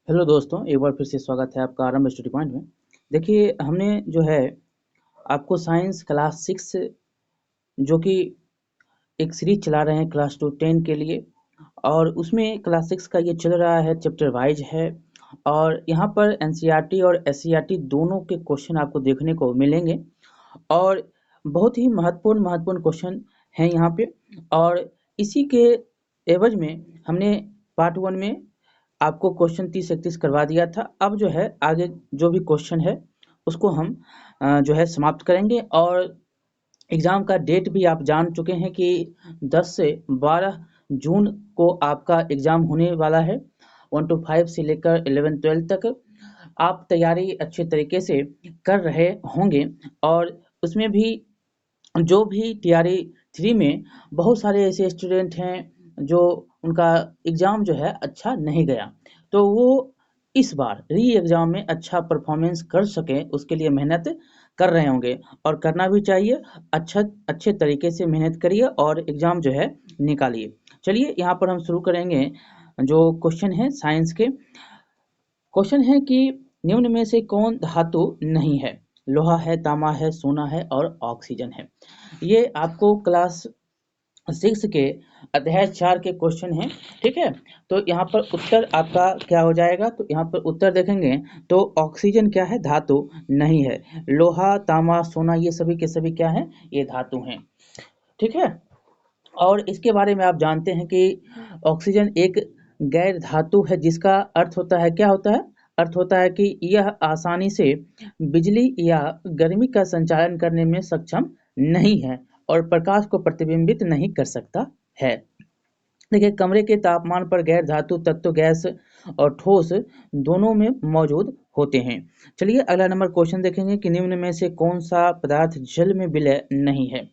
Hello दोस्तों, एक बार फिर से स्वागत है आपका आरंभ स्टडी पॉइंट में। देखिए, हमने जो है आपको साइंस क्लास 6 जो कि एक सीरीज चला रहे हैं क्लास टू 10 के लिए, और उसमें क्लास 6 का ये चल रहा है, चैप्टर वाइज है। और यहाँ पर एनसीईआरटी और एससीईआरटी दोनों के क्वेश्चन आपको देखने को मिलेंगे, और बहुत ही महत्वपूर्ण महत्वपूर्ण क्वेश्चन हैं यहाँ पे। और इसी के एवज में हमने पार्ट 1 में आपको क्वेश्चन 30-31 करवा दिया था। अब जो है आगे जो भी क्वेश्चन है उसको हम जो है समाप्त करेंगे। और एग्ज़ाम का डेट भी आप जान चुके हैं कि 10 से 12 जून को आपका एग्ज़ाम होने वाला है। 1 to 5 से लेकर 11-12 तक आप तैयारी अच्छे तरीके से कर रहे होंगे। और उसमें भी जो भी टीआरई 3 में बहुत सारे ऐसे स्टूडेंट हैं जो उनका एग्ज़ाम जो है अच्छा नहीं गया, तो वो इस बार री एग्ज़ाम में अच्छा परफॉर्मेंस कर सकें उसके लिए मेहनत कर रहे होंगे, और करना भी चाहिए। अच्छे तरीके से मेहनत करिए और एग्ज़ाम जो है निकालिए। चलिए यहाँ पर हम शुरू करेंगे। जो क्वेश्चन है साइंस के क्वेश्चन है कि निम्न में से कौन धातु नहीं है? लोहा है, तांबा है, सोना है और ऑक्सीजन है। ये आपको क्लास 6 के अध्याय 4 के क्वेश्चन हैं। ठीक है, तो यहाँ पर उत्तर आपका क्या हो जाएगा? तो यहाँ पर उत्तर देखेंगे तो ऑक्सीजन क्या है? धातु नहीं है। लोहा, तांबा, सोना ये सभी के सभी क्या है? ये धातु हैं। ठीक है, और इसके बारे में आप जानते हैं कि ऑक्सीजन एक गैर धातु है, जिसका अर्थ होता है, क्या होता है? अर्थ होता है कि यह आसानी से बिजली या गर्मी का संचालन करने में सक्षम नहीं है और प्रकाश को प्रतिबिंबित नहीं कर सकता है। देखिए, कमरे के तापमान पर गैर धातु तत्व गैस और ठोस दोनों में मौजूद होते हैं। चलिए अगला नंबर क्वेश्चन देखेंगे कि निम्न में से कौन सा पदार्थ जल में विलय नहीं है?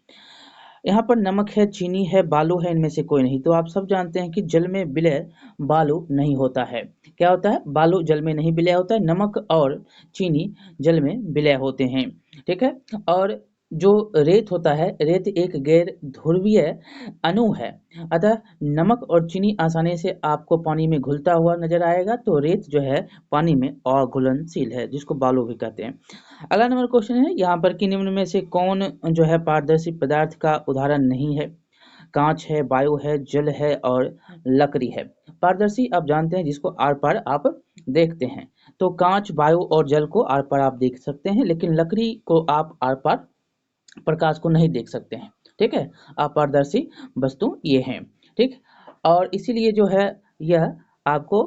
यहाँ पर नमक है, चीनी है, बालू है, इनमें से कोई नहीं। तो आप सब जानते हैं कि जल में विलय बालू नहीं होता है। क्या होता है? बालू जल में नहीं विलय होता है, नमक और चीनी जल में विलय होते हैं। ठीक है, और जो रेत होता है, रेत एक गैर ध्रुवीय अणु है, अतः नमक और चीनी आसानी से आपको पानी में घुलता हुआ नजर आएगा। तो रेत जो है पानी में अघुलनशील है, जिसको बालू भी कहते हैं। अगला नंबर क्वेश्चन है यहाँ पर कि निम्न में से कौन जो है पारदर्शी पदार्थ का उदाहरण नहीं है? कांच है, वायु है, जल है और लकड़ी है। पारदर्शी आप जानते हैं जिसको आर पार आप देखते हैं, तो कांच, वायु और जल को आर पार आप देख सकते हैं, लेकिन लकड़ी को आप आर पार प्रकाश को नहीं देख सकते हैं। ठीक है, अपारदर्शी वस्तु ये हैं। ठीक, और इसीलिए जो है यह आपको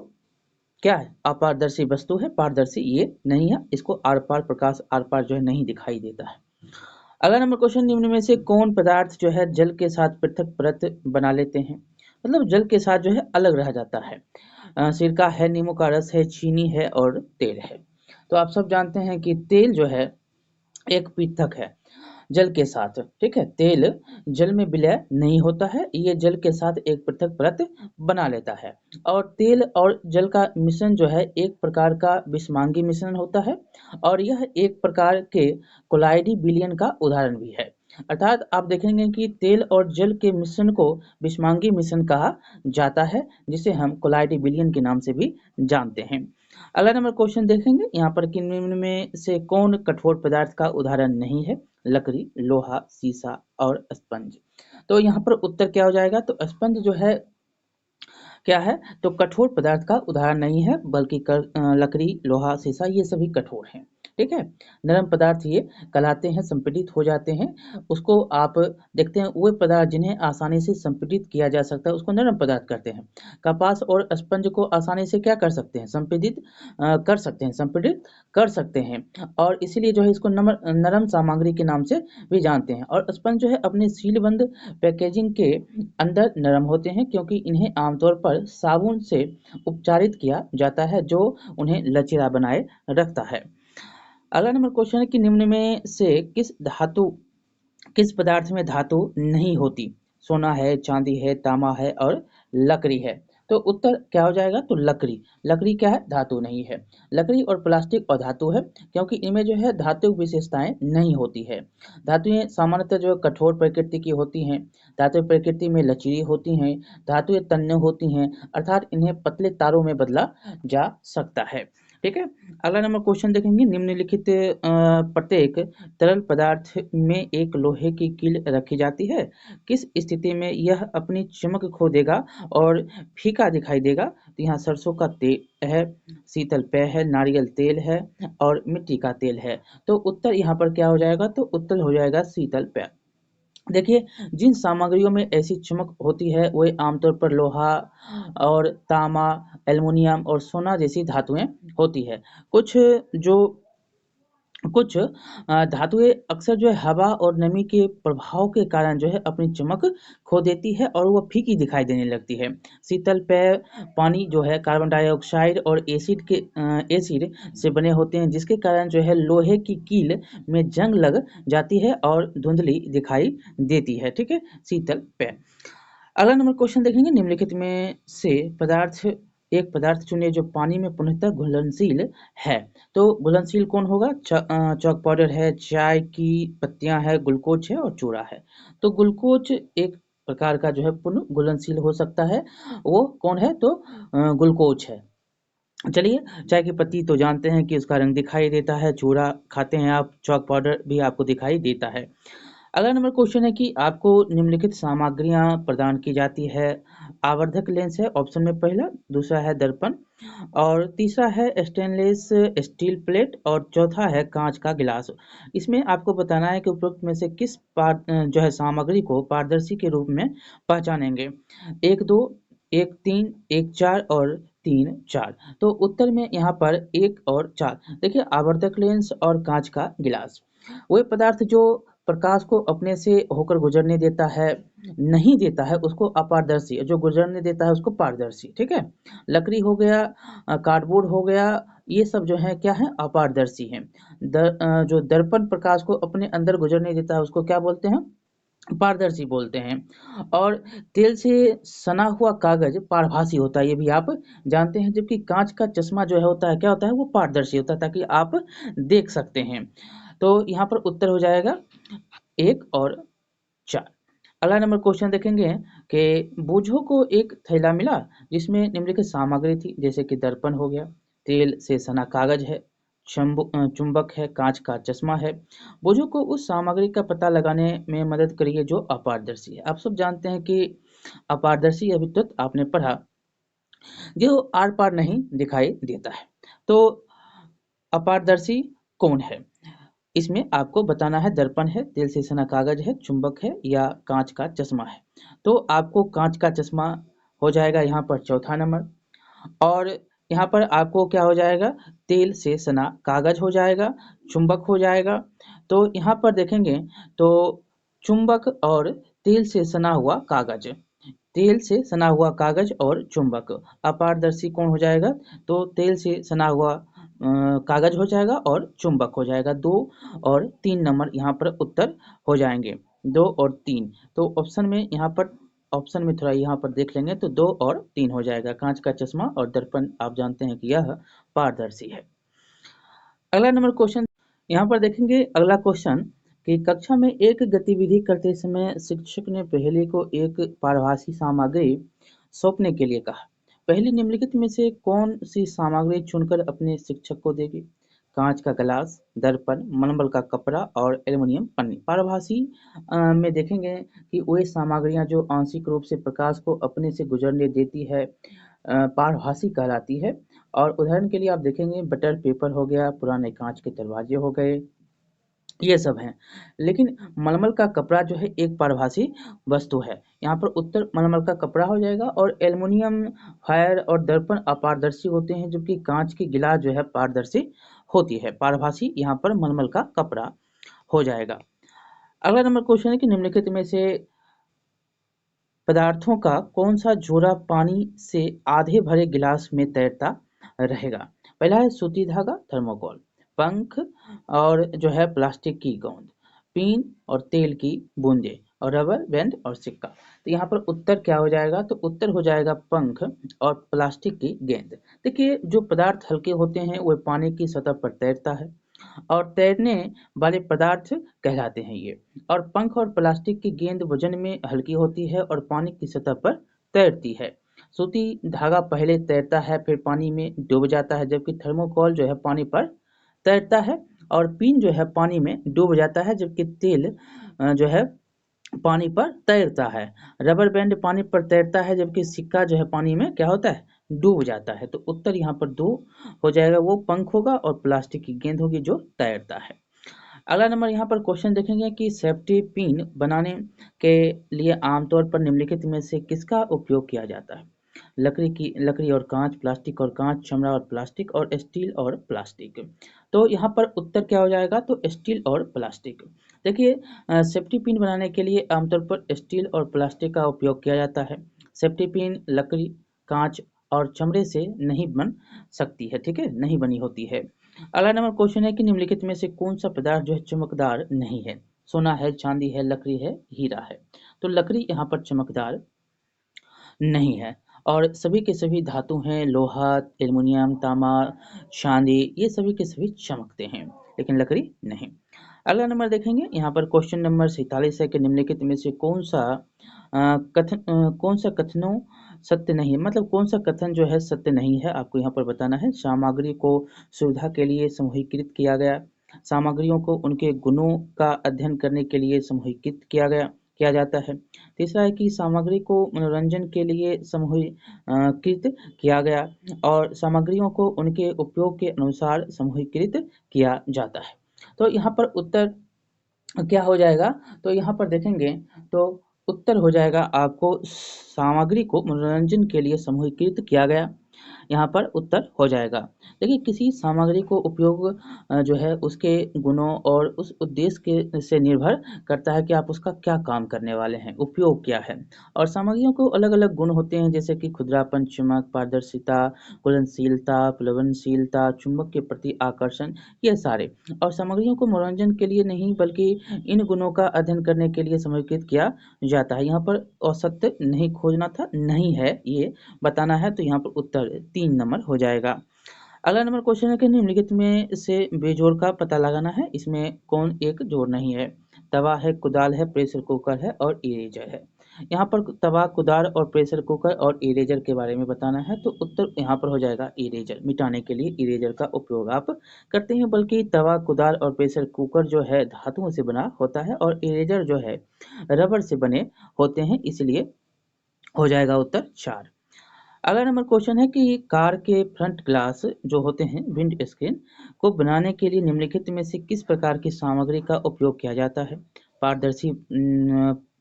क्या है? अपारदर्शी वस्तु है, पारदर्शी ये नहीं है। इसको आर पार प्रकाश आर पार जो है नहीं दिखाई देता है। अगला नंबर क्वेश्चन, निम्न में से कौन पदार्थ जो है जल के साथ पृथक परत बना लेते हैं? मतलब जल के साथ जो है अलग रह जाता है। सिरका है, नींबू का रस है, चीनी है और तेल है। तो आप सब जानते हैं कि तेल जो है एक पृथक है जल के साथ। ठीक है, तेल जल में विलय नहीं होता है, ये जल के साथ एक पृथक परत बना लेता है। और तेल और जल का मिश्रण जो है एक प्रकार का विषमांगी मिश्रण होता है, और यह एक प्रकार के कोलाइडी विलयन का उदाहरण भी है। अर्थात आप देखेंगे कि तेल और जल के मिश्रण को विषमांगी मिश्रण कहा जाता है, जिसे हम कोलाइडी विलयन के नाम से भी जानते हैं। अगला नंबर क्वेश्चन देखेंगे यहाँ पर कि निम्न में से कौन कठोर पदार्थ का उदाहरण नहीं है? लकड़ी, लोहा, सीसा और स्पंज। तो यहाँ पर उत्तर क्या हो जाएगा? तो स्पंज जो है क्या है? तो कठोर पदार्थ का उदाहरण नहीं है, बल्कि लकड़ी, लोहा, शीशा ये सभी कठोर हैं। ठीक है, नरम पदार्थ ये कहलाते हैं, संपीड़ित हो जाते हैं। उसको आप देखते हैं, वो पदार्थ जिन्हें आसानी से संपीड़ित किया जा सकता है उसको नरम पदार्थ कहते हैं। कपास और स्पंज को आसानी से क्या कर सकते हैं? संपीड़ित कर सकते हैं, संपीड़ित कर सकते हैं, और इसीलिए जो है इसको नरम सामग्री के नाम से भी जानते हैं। और स्पंज जो है अपने सीलबंद पैकेजिंग के अंदर नरम होते हैं, क्योंकि इन्हें आमतौर पर साबुन से उपचारित किया जाता है, जो उन्हें लचीला बनाए रखता है। अगला नंबर क्वेश्चन है कि निम्न में से किस पदार्थ में धातु नहीं होती? सोना है, चांदी है, तांबा है और लकड़ी है। तो उत्तर क्या हो जाएगा, तो लकड़ी। लकड़ी क्या है, धातु नहीं है। लकड़ी और प्लास्टिक और धातु है, क्योंकि इनमें जो है धात्विक विशेषताएं नहीं होती है। धातुएं सामान्यतः जो है कठोर प्रकृति की होती हैं, धातु प्रकृति में लचीली होती हैं, धातुएं तन्य होती हैं, अर्थात इन्हें पतले तारों में बदला जा सकता है। ठीक है, अगला नंबर क्वेश्चन देखेंगे। निम्नलिखित प्रत्येक तरल पदार्थ में एक लोहे की कील रखी जाती है, किस स्थिति में यह अपनी चमक खो देगा और फीका दिखाई देगा? तो यहाँ सरसों का तेल है, शीतल पेय है, नारियल तेल है और मिट्टी का तेल है। तो उत्तर यहाँ पर क्या हो जाएगा, तो उत्तर हो जाएगा शीतल पेय। देखिए, जिन सामग्रियों में ऐसी चमक होती है वे आमतौर पर लोहा और तांबा, एल्युमिनियम और सोना जैसी धातुएं होती है। कुछ धातुएं अक्सर जो है हवा और नमी के प्रभाव के कारण जो है अपनी चमक खो देती है और वह फीकी दिखाई देने लगती है। शीतल पेय पानी जो है कार्बन डाइऑक्साइड और एसिड से बने होते हैं, जिसके कारण जो है लोहे की कील में जंग लग जाती है और धुंधली दिखाई देती है। ठीक है, शीतल पेय। अगला नंबर क्वेश्चन देखेंगे। निम्नलिखित में से एक पदार्थ चुनिए जो पानी में पुनः घुलनशील है। तो घुलनशील कौन होगा? चॉक पाउडर है, चाय की पत्तियां है, ग्लूकोज है और चूरा है। तो ग्लूकोज एक प्रकार का जो है पुनः घुलनशील हो सकता है। वो कौन है? तो ग्लूकोज है। चलिए, चाय की पत्ती तो जानते हैं कि उसका रंग दिखाई देता है, चूरा खाते हैं आप, चॉक पाउडर भी आपको दिखाई देता है। अगला नंबर क्वेश्चन है कि आपको निम्नलिखित सामग्रियां प्रदान की जाती है। आवर्धक लेंस है ऑप्शन में पहला, दूसरा है दर्पण और तीसरा है स्टेनलेस स्टील प्लेट और चौथा है कांच का गिलास। इसमें आपको बताना है कि उपरोक्त में से किस जो है सामग्री को पारदर्शी के रूप में पहचानेंगे। एक दो, एक तीन, एक चार और तीन चार। तो उत्तर में यहाँ पर एक और चार। देखिए, आवर्धक लेंस और कांच का गिलास वह पदार्थ जो प्रकाश को अपने से होकर गुजरने देता है, नहीं देता है उसको अपारदर्शी, जो गुजरने देता है उसको पारदर्शी। ठीक है, लकड़ी हो गया, कार्डबोर्ड हो गया, ये सब जो है क्या है, अपारदर्शी हैं। जो दर्पण प्रकाश को अपने अंदर गुजरने देता है उसको क्या बोलते हैं? पारदर्शी बोलते हैं। और तेल से सना हुआ कागज पारभासी होता है, ये भी आप जानते हैं। जबकि कांच का चश्मा जो है होता है, क्या होता है, वो पारदर्शी होता है ताकि आप देख सकते हैं। तो यहाँ पर उत्तर हो जाएगा एक और चार। अगला नंबर क्वेश्चन देखेंगे कि बूझो को एक थैला मिला जिसमें निम्नलिखित सामग्री थी, जैसे कि दर्पण हो गया, तेल से सना कागज है, चुंबक है, कांच का चश्मा है। बूझो को उस सामग्री का पता लगाने में मदद करिए जो अपारदर्शी है। आप सब जानते हैं कि अपारदर्शी अभी तक आपने पढ़ा, जो आर पार नहीं दिखाई देता है। तो अपारदर्शी कौन है? इसमें आपको बताना है दर्पण है, तेल से सना कागज है, चुंबक है या कांच का चश्मा है। तो आपको कांच का चश्मा हो जाएगा यहाँ पर चौथा नंबर। और यहाँ पर आपको क्या हो जाएगा? तेल से सना कागज हो जाएगा, चुंबक हो जाएगा। तो यहाँ पर देखेंगे तो चुंबक और तेल से सना हुआ कागज, तेल से सना हुआ कागज और चुंबक। अपारदर्शी कौन हो जाएगा? तो तेल से सना हुआ कागज हो जाएगा और चुंबक हो जाएगा। दो और तीन नंबर यहाँ पर उत्तर हो जाएंगे, दो और तीन। तो ऑप्शन में यहाँ पर, ऑप्शन में थोड़ा यहाँ पर देख लेंगे तो दो और तीन हो जाएगा। कांच का चश्मा और दर्पण आप जानते हैं कि यह पारदर्शी है। अगला नंबर क्वेश्चन यहाँ पर देखेंगे। अगला क्वेश्चन कि कक्षा में एक गतिविधि करते समय शिक्षक ने पहले को एक पारभासी सामग्री सौंपने के लिए कहा। पहली निम्नलिखित में से कौन सी सामग्री चुनकर अपने शिक्षक को देगी? कांच का गिलास, दर्पण, मलमल का कपड़ा और एल्युमिनियम पन्नी। पारभासी में देखेंगे कि वे सामग्रियां जो आंशिक रूप से प्रकाश को अपने से गुजरने देती है पारभासी कहलाती है। और उदाहरण के लिए आप देखेंगे बटर पेपर हो गया, पुराने कांच के दरवाजे हो गए, ये सब हैं। लेकिन मलमल का कपड़ा जो है एक पारभासी वस्तु है। यहाँ पर उत्तर मलमल का कपड़ा हो जाएगा। और एल्युमिनियम फायर और दर्पण अपारदर्शी होते हैं, जबकि कांच की गिलास जो है पारदर्शी होती है। पारभासी यहाँ पर मलमल का कपड़ा हो जाएगा। अगला नंबर क्वेश्चन है कि निम्नलिखित में से पदार्थों का कौन सा जोड़ा पानी से आधे भरे गिलास में तैरता रहेगा? पहला है सूती धागा, थर्मोकोल, पंख और जो है प्लास्टिक की गेंद, पीन और तेल की बूंदे और रबर बैंड और सिक्का। तो यहाँ पर उत्तर क्या हो जाएगा, तो उत्तर हो जाएगा पंख और प्लास्टिक की गेंद। देखिए जो पदार्थ हल्के होते हैं वह पानी की सतह पर तैरता है और तैरने वाले पदार्थ कहलाते हैं ये। और पंख और प्लास्टिक की गेंद वजन में हल्की होती है और पानी की सतह पर तैरती है। सूती धागा पहले तैरता है फिर पानी में डूब जाता है, जबकि थर्मोकोल जो है पानी पर तैरता है और पिन जो है पानी में डूब जाता है, जबकि तेल जो है पानी पर तैरता है। रबर बैंड पानी पर तैरता है जबकि सिक्का जो है पानी में क्या होता है, डूब जाता है। तो उत्तर यहाँ पर दो हो जाएगा, वो पंख होगा और प्लास्टिक की गेंद होगी जो तैरता है। अगला नंबर यहाँ पर क्वेश्चन देखेंगे कि सेफ्टी पिन बनाने के लिए आमतौर पर निम्नलिखित में से किसका उपयोग किया जाता है। लकड़ी और कांच, प्लास्टिक और कांच, चमड़ा और प्लास्टिक और स्टील और प्लास्टिक। तो यहाँ पर उत्तर क्या हो जाएगा, तो स्टील और प्लास्टिक। देखिए सेफ्टी पिन बनाने के लिए आमतौर पर स्टील और प्लास्टिक का उपयोग किया जाता है। सेफ्टी पिन लकड़ी, कांच और चमड़े से नहीं बन सकती है, ठीक है, नहीं बनी होती है। अगला नंबर क्वेश्चन है कि निम्नलिखित में से कौन सा पदार्थ जो है चमकदार नहीं है। सोना है, चांदी है, लकड़ी है, हीरा है। तो लकड़ी यहाँ पर चमकदार नहीं है और सभी के सभी धातु हैं, लोहा, एल्युमिनियम, तांबा, चांदी, ये सभी के सभी चमकते हैं लेकिन लकड़ी नहीं। अगला नंबर देखेंगे, यहाँ पर क्वेश्चन नंबर 47 है कि निम्नलिखित में से कौन सा कथनों सत्य नहीं, मतलब कौन सा कथन जो है सत्य नहीं है, आपको यहाँ पर बताना है। सामग्री को सुविधा के लिए समूहीकृत किया गया, सामग्रियों को उनके गुणों का अध्ययन करने के लिए समूहीकृत किया जाता है। तीसरा है कि सामग्री को मनोरंजन के लिए समूहीकृत किया गया और सामग्रियों को उनके उपयोग के अनुसार समूहीकृत किया जाता है। तो यहाँ पर उत्तर क्या हो जाएगा, तो यहाँ पर देखेंगे तो उत्तर हो जाएगा आपको सामग्री को मनोरंजन के लिए समूहीकृत किया गया, यहाँ पर उत्तर हो जाएगा। देखिए किसी सामग्री को उपयोग जो है उसके गुणों और उस उद्देश्य के से निर्भर करता है कि आप उसका क्या काम करने वाले हैं, उपयोग क्या है। और सामग्रियों को अलग अलग गुण होते हैं जैसे कि खुरदरापन, चमक, पारदर्शिता, घुलनशीलता, प्लवनशीलता, चुंबक के प्रति आकर्षण, ये सारे। और सामग्रियों को मनोरंजन के लिए नहीं बल्कि इन गुणों का अध्ययन करने के लिए समर्पित किया जाता है। यहाँ पर असत्य नहीं खोजना था, नहीं है ये बताना है, तो यहाँ पर उत्तर 3 नंबर हो जाएगा। अगला नंबर क्वेश्चन है कि निम्नलिखित में से बेजोड़ का पता लगाना है, इसमें कौन एक जोड़ नहीं है। तवा है, कुदाल है, प्रेशर कुकर है और इरेजर है। यहाँ पर तवा, कुदाल और प्रेशर कुकर और इरेजर के बारे में बताना है, तो उत्तर यहाँ पर हो जाएगा इरेजर। मिटाने के लिए इरेजर का उपयोग आप करते हैं, बल्कि तवा, कुदाल और प्रेशर कुकर जो है धातुओं से बना होता है और इरेजर जो है रबर से बने होते हैं, इसलिए हो जाएगा उत्तर 4। अगला नंबर क्वेश्चन है कि कार के फ्रंट ग्लास जो होते हैं, विंड स्क्रीन को बनाने के लिए निम्नलिखित में से किस प्रकार की सामग्री का उपयोग किया जाता है। पारदर्शी,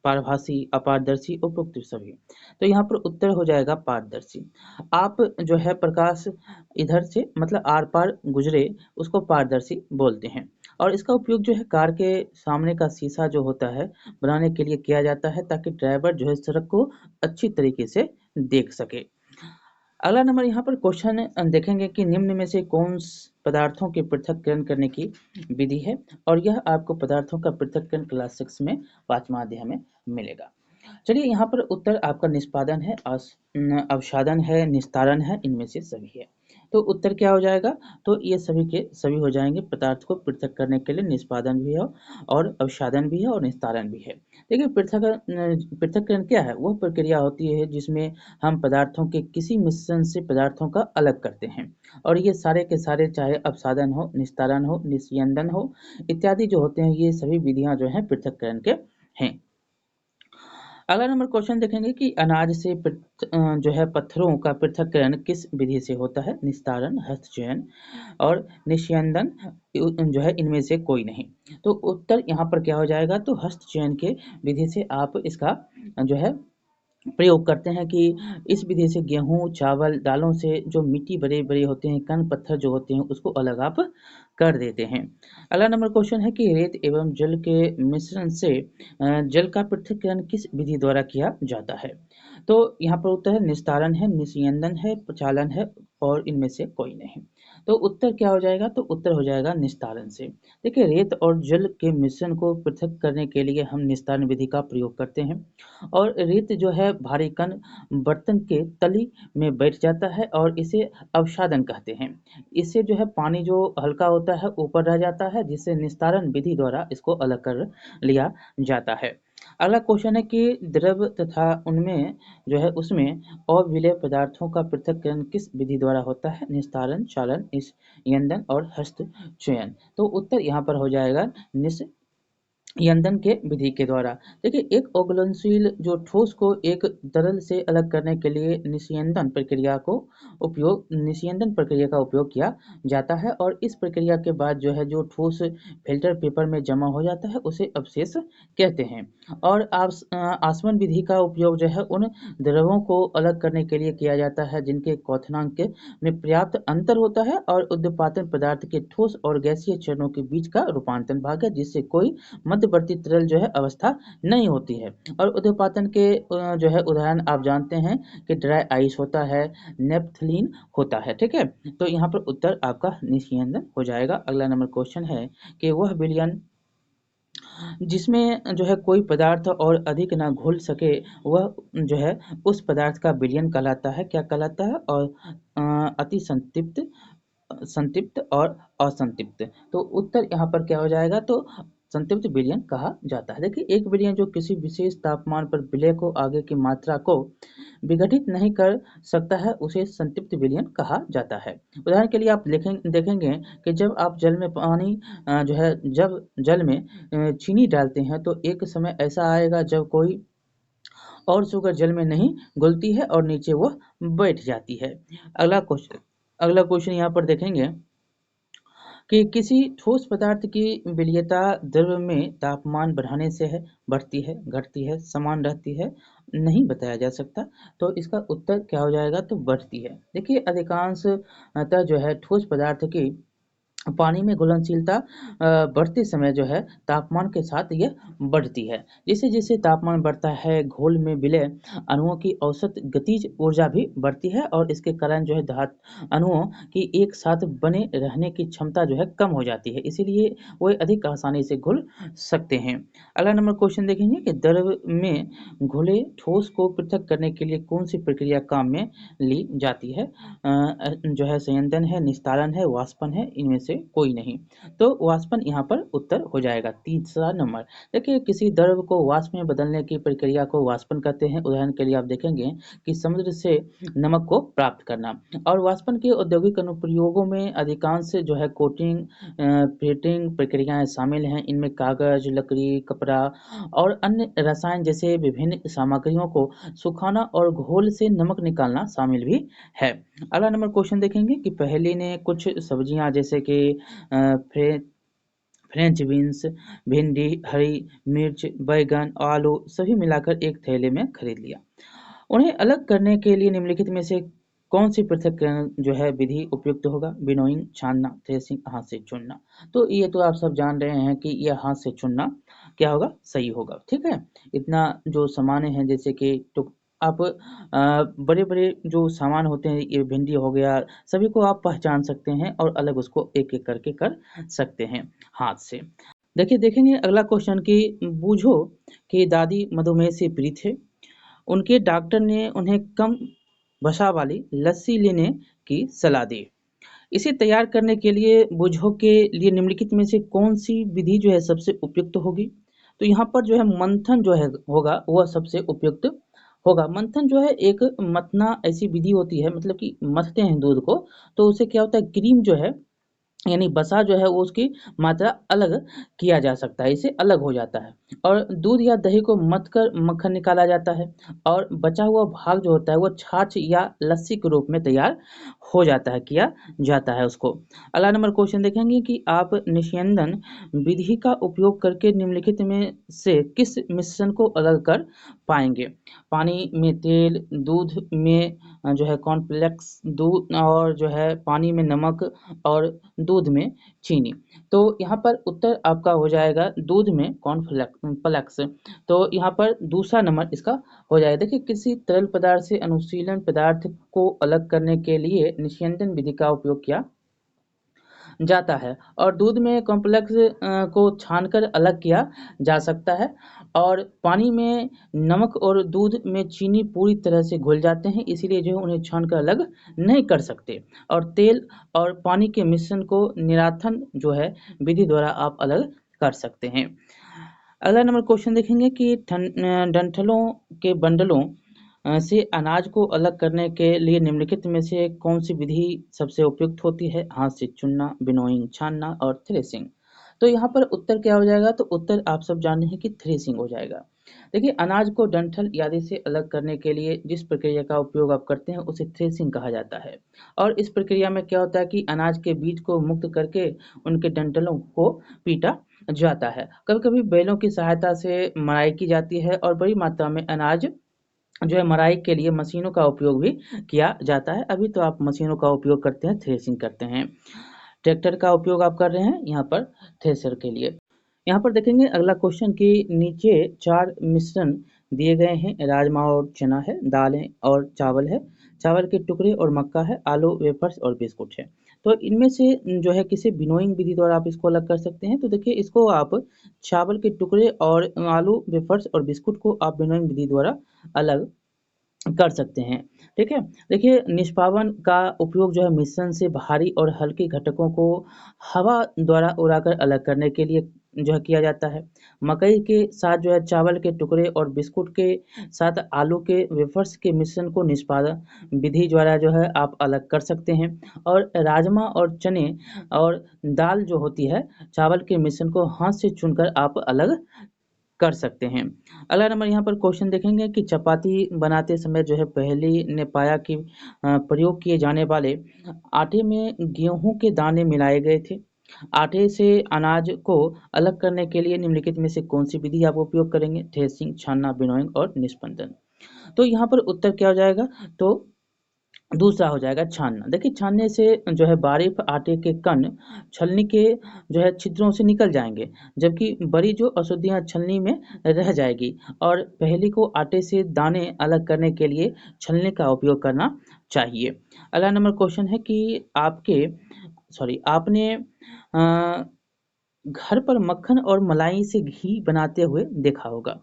पारभासी, अपारदर्शी, उपरोक्त सभी। तो यहाँ पर उत्तर हो जाएगा पारदर्शी। आप जो है प्रकाश इधर से मतलब आर पार गुजरे उसको पारदर्शी बोलते हैं और इसका उपयोग जो है कार के सामने का शीशा जो होता है बनाने के लिए किया जाता है ताकि ड्राइवर जो है सड़क को अच्छी तरीके से देख सके। अगला नंबर यहाँ पर क्वेश्चन देखेंगे कि निम्न में से पदार्थों के पृथक्करण करने की विधि है, और यह आपको पदार्थों का पृथक्करण क्लास 6 में 5वां अध्याय में मिलेगा। चलिए यहाँ पर उत्तर आपका निष्पादन है, अवसादन है, निस्तारण है, इनमें से सभी है। तो उत्तर क्या हो जाएगा, तो ये सभी के सभी हो जाएंगे। पदार्थ को पृथक करने के लिए निष्पादन भी है और अवसादन भी है और निस्तारण भी है। देखिए पृथक्करण क्या है, वह प्रक्रिया होती है जिसमें हम पदार्थों के किसी मिश्रण से पदार्थों का अलग करते हैं, और ये सारे के सारे चाहे अपसादन हो, निस्तारण हो, निस्यंदन हो इत्यादि जो होते हैं, ये सभी विधियां जो हैं पृथक्करण के हैं। अगला नंबर क्वेश्चन देखेंगे कि अनाज से जो है पत्थरों का पृथक्करण किस विधि से होता है। निस्तारण, हस्तचयन और निस्यंदन जो है इनमें से कोई नहीं। तो उत्तर यहाँ पर क्या हो जाएगा, तो हस्तचयन के विधि से आप इसका जो है प्रयोग करते हैं कि इस विधि से गेहूँ, चावल, दालों से जो मिट्टी बड़े बड़े होते हैं, कण पत्थर जो होते हैं उसको अलग आप कर देते हैं। अगला नंबर क्वेश्चन है कि रेत एवं जल के मिश्रण से जल का पृथक्करण किस विधि द्वारा किया जाता है। तो यहाँ पर उत्तर है निस्तारण है, निस्यंदन है, प्रचालन है और इनमें से कोई नहीं। तो उत्तर क्या हो जाएगा? तो उत्तर हो जाएगा निस्तारण से। देखिए रेत और जल के मिश्रण को पृथक करने के लिए हम निस्तारण विधि का प्रयोग करते हैं और रेत जो है भारी कण बर्तन के तली में बैठ जाता है और इसे अवसादन कहते हैं। इससे जो है पानी जो हल्का होता है ऊपर रह जाता है, जिससे निस्तारण विधि द्वारा इसको अलग कर लिया जाता है। अगला क्वेश्चन है कि द्रव तथा उनमें जो है उसमें अविलेय पदार्थों का पृथक्करण किस विधि द्वारा होता है? निस्तारण, चालन, यंदन और हस्तचयन। तो उत्तर यहाँ पर हो जाएगा यंदन के विधि के द्वारा। देखिए एक अघुलनशील जो ठोस को एक तरल से अलग करने के लिए निस्यंदन प्रक्रिया का उपयोग किया जाता है और इस प्रक्रिया के बाद जो है जो ठोस फिल्टर पेपर में जमा हो जाता है उसे अवशेष कहते हैं। और आसवन विधि का उपयोग जो है उन द्रवों को अलग करने के लिए किया जाता है जिनके क्वथनांक में पर्याप्त अंतर होता है और उद्यपातन पदार्थ के ठोस और गैसीय चरणों के बीच का रूपांतरण भाग है, जिससे कोई मध्यवर्ती तरल जो है अवस्था नहीं होती है। और उद्यपातन के जो है उदाहरण आप जानते हैं कि ड्राई आइस होता है, नेपथलीन होता है। ठीक है, तो यहाँ पर उत्तर आपका निस्यंदन हो जाएगा। अगला नंबर क्वेश्चन है कि वह विलयन जिसमें जो है कोई पदार्थ और अधिक ना घुल सके वह जो है उस पदार्थ का विलयन कहलाता है। क्या कहलाता है? और अति संतृप्त, संतृप्त और असंतृप्त। तो उत्तर यहाँ पर क्या हो जाएगा? तो संतृप्त विलयन कहा जाता है। देखिए एक विलयन जो किसी विशेष तापमान पर विलय को आगे की मात्रा को विघटित नहीं कर सकता है उसे संतृप्त विलयन कहा जाता है। उदाहरण के लिए आप देखेंगे कि जब आप जल में पानी जो है जब जल में चीनी डालते हैं तो एक समय ऐसा आएगा जब कोई और शुगर जल में नहीं घुलती है और नीचे वो बैठ जाती है। अगला क्वेश्चन यहाँ पर देखेंगे कि किसी ठोस पदार्थ की विलयता द्रव में तापमान बढ़ाने से है, बढ़ती है, घटती है, समान रहती है, नहीं बताया जा सकता। तो इसका उत्तर क्या हो जाएगा? तो बढ़ती है। देखिए अधिकांशतः जो है ठोस पदार्थ की पानी में घुलनशीलता बढ़ते समय जो है तापमान के साथ यह बढ़ती है। जैसे जैसे तापमान बढ़ता है घोल में विलय अणुओं की औसत गतिज ऊर्जा भी बढ़ती है और इसके कारण जो है धातु अणुओं की एक साथ बने रहने की क्षमता जो है कम हो जाती है, इसीलिए वो अधिक आसानी से घुल सकते हैं। अगला नंबर क्वेश्चन देखेंगे कि द्रव में घुले ठोस को पृथक करने के लिए कौन सी प्रक्रिया काम में ली जाती है? जो है संयंत्रण है, निस्तारण है, वाष्पन है, इनमें से कोई नहीं। तो वाष्पन यहाँ पर उत्तर हो जाएगा। तीसरा नंबर देखिए किसी द्रव को वाष्प में बदलने की प्रक्रिया को वाष्पन कहते हैं। उदाहरण के लिए आप देखेंगे कि समुद्र से नमक को प्राप्त करना। और वाष्पन के औद्योगिक अनुप्रयोगों में अधिकांश जो है कोटिंग प्लेटिंग प्रक्रियाएं शामिल हैं। इनमें कागज, लकड़ी, कपड़ा और अन्य रसायन जैसे विभिन्न सामग्रियों को सुखाना और घोल से नमक निकालना शामिल भी है। अगला नंबर क्वेश्चन देखेंगे कि पहेली ने कुछ सब्जियां जैसे कि फ्रेंच बीन्स, भिंडी, हरी मिर्च, बैगन, आलू सभी मिलाकर एक थैले में खरीद लिया। उन्हें अलग करने के लिए निम्नलिखित में से कौन सी पृथक्करण जो है विधि उपयुक्त होगा? विनोइंग, छानना, थ्रेसिंग, हाथ से चुनना। तो ये तो आप सब जान रहे हैं कि यह हाथ से चुनना क्या होगा? सही होगा। ठीक है, इतना जो सामान है जैसे कि तो आप बड़े बड़े जो सामान होते हैं ये भिंडी हो गया सभी को आप पहचान सकते हैं और अलग उसको एक एक करके कर सकते हैं हाथ से। देखिए देखेंगे अगला क्वेश्चन कि बूझो कि दादी मधुमेह से पीड़ित है। उनके डॉक्टर ने उन्हें कम वसा वाली लस्सी लेने की सलाह दी। इसे तैयार करने के लिए बूझो के लिए निम्नलिखित में से कौन सी विधि जो है सबसे उपयुक्त होगी? तो यहाँ पर जो है मंथन जो है होगा वह सबसे उपयुक्त होगा। मंथन जो है एक मथना ऐसी विधि होती है, मतलब कि मथते हैं दूध को तो उससे क्या होता है क्रीम जो है यानी वसा जो है वो उसकी मात्रा अलग किया जा सकता है, इससे अलग हो जाता है। और दूध या दही को मथ कर मक्खन निकाला जाता है और बचा हुआ भाग जो होता है वो छाछ या लस्सी के रूप में तैयार हो जाता है, किया जाता है उसको। अगला नंबर क्वेश्चन देखेंगे कि आप निस्यंदन विधि का उपयोग करके निम्नलिखित में से किस मिश्रण को अलग कर पाएंगे? पानी में तेल, दूध में जो है कॉर्नफ्लेक्स, दूध और जो है पानी में नमक और दूध में चीनी। तो यहाँ पर उत्तर आपका हो जाएगा दूध में कॉर्नफ्लेक्स। तो यहाँ पर दूसरा नंबर इसका हो जाएगा। देखिए किसी तरल पदार्थ से अनुशीलन पदार्थ को अलग करने के लिए निस्यंदन विधि का उपयोग किया जाता है और दूध में कॉम्प्लेक्स को छानकर अलग किया जा सकता है और पानी में नमक और दूध में चीनी पूरी तरह से घुल जाते हैं, इसीलिए जो है उन्हें छानकर अलग नहीं कर सकते और तेल और पानी के मिश्रण को निराथन जो है विधि द्वारा आप अलग कर सकते हैं। अगला नंबर क्वेश्चन देखेंगे कि डंठलों के बंडलों से अनाज को अलग करने के लिए निम्नलिखित में से कौन सी विधि सबसे उपयुक्त होती है? हाथ से चुनना, विनोइंग छानना और थ्रेसिंग। तो यहाँ पर उत्तर क्या हो जाएगा? तो उत्तर आप सब जाने हैं कि थ्रेसिंग हो जाएगा। देखिए अनाज को डंठल आदि से अलग करने के लिए जिस प्रक्रिया का उपयोग आप करते हैं उसे थ्रेसिंग कहा जाता है और इस प्रक्रिया में क्या होता है कि अनाज के बीज को मुक्त करके उनके डंठलों को पीटा जाता है। कभी-कभी बैलों की सहायता से मड़ाई की जाती है और बड़ी मात्रा में अनाज जो है मराई के लिए मशीनों का उपयोग भी किया जाता है। अभी तो आप मशीनों का उपयोग करते हैं, थ्रेसिंग करते हैं। ट्रैक्टर का उपयोग आप कर रहे हैं यहाँ पर थ्रेसर के लिए। यहाँ पर देखेंगे अगला क्वेश्चन कि नीचे 4 मिश्रण दिए गए हैं, राजमा और चना है, दाल है और चावल है, चावल के टुकड़े और मक्का है, आलू, वेफर्स और बिस्कुट है। तो इनमें से जो है किसी विनोइंग विधि द्वारा आप इसको अलग कर सकते हैं। तो देखिए इसको आप चावल के टुकड़े और आलू, वेफर्स और बिस्कुट को आप विनोइंग विधि द्वारा अलग कर सकते हैं। ठीक है? देखिए निष्पावन का उपयोग जो है मिश्रण से भारी और हल्के घटकों को हवा द्वारा उड़ाकर अलग करने के लिए जो है किया जाता है। मकई के साथ जो है चावल के टुकड़े और बिस्कुट के साथ आलू के वेफर्स के मिश्रण को निष्पादन विधि द्वारा जो है आप अलग कर सकते हैं और राजमा और चने और दाल जो होती है चावल के मिश्रण को हाथ से चुनकर आप अलग कर सकते हैं। अगला नंबर यहाँ पर क्वेश्चन देखेंगे कि चपाती बनाते समय जो है पहली ने पाया कि प्रयोग किए जाने वाले आटे में गेहूं के दाने मिलाए गए थे। आटे से अनाज को अलग करने के लिए निम्नलिखित में से कौन सी विधि आप उपयोग करेंगे? थ्रेसिंग, छानना, विनोइंग और निष्पंदन। तो यहाँ पर उत्तर क्या हो जाएगा? तो दूसरा हो जाएगा छानना। देखिए छानने से जो है बारीक आटे के कण छलनी के जो है छिद्रों से निकल जाएंगे, जबकि बड़ी जो अशुद्धियां छलनी में रह जाएगी और पहली को आटे से दाने अलग करने के लिए छलनी का उपयोग करना चाहिए। अगला नंबर क्वेश्चन है कि आपने घर पर मक्खन और मलाई से घी बनाते हुए देखा होगा।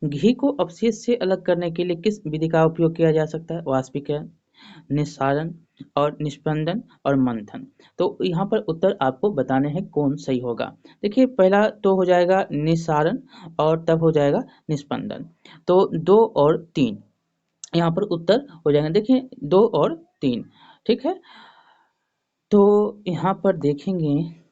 घी को अवशेष से अलग करने के लिए किस विधि का उपयोग किया जा सकता है? वाष्पीकरण, निस्सारण और निष्पंदन और मंथन। तो यहाँ पर उत्तर आपको बताने हैं कौन सही होगा। देखिए पहला तो हो जाएगा निस्सारण और तब हो जाएगा निष्पंदन। तो 2 और 3 यहाँ पर उत्तर हो जाएगा। देखिए 2 और 3 ठीक है। तो यहाँ पर देखेंगे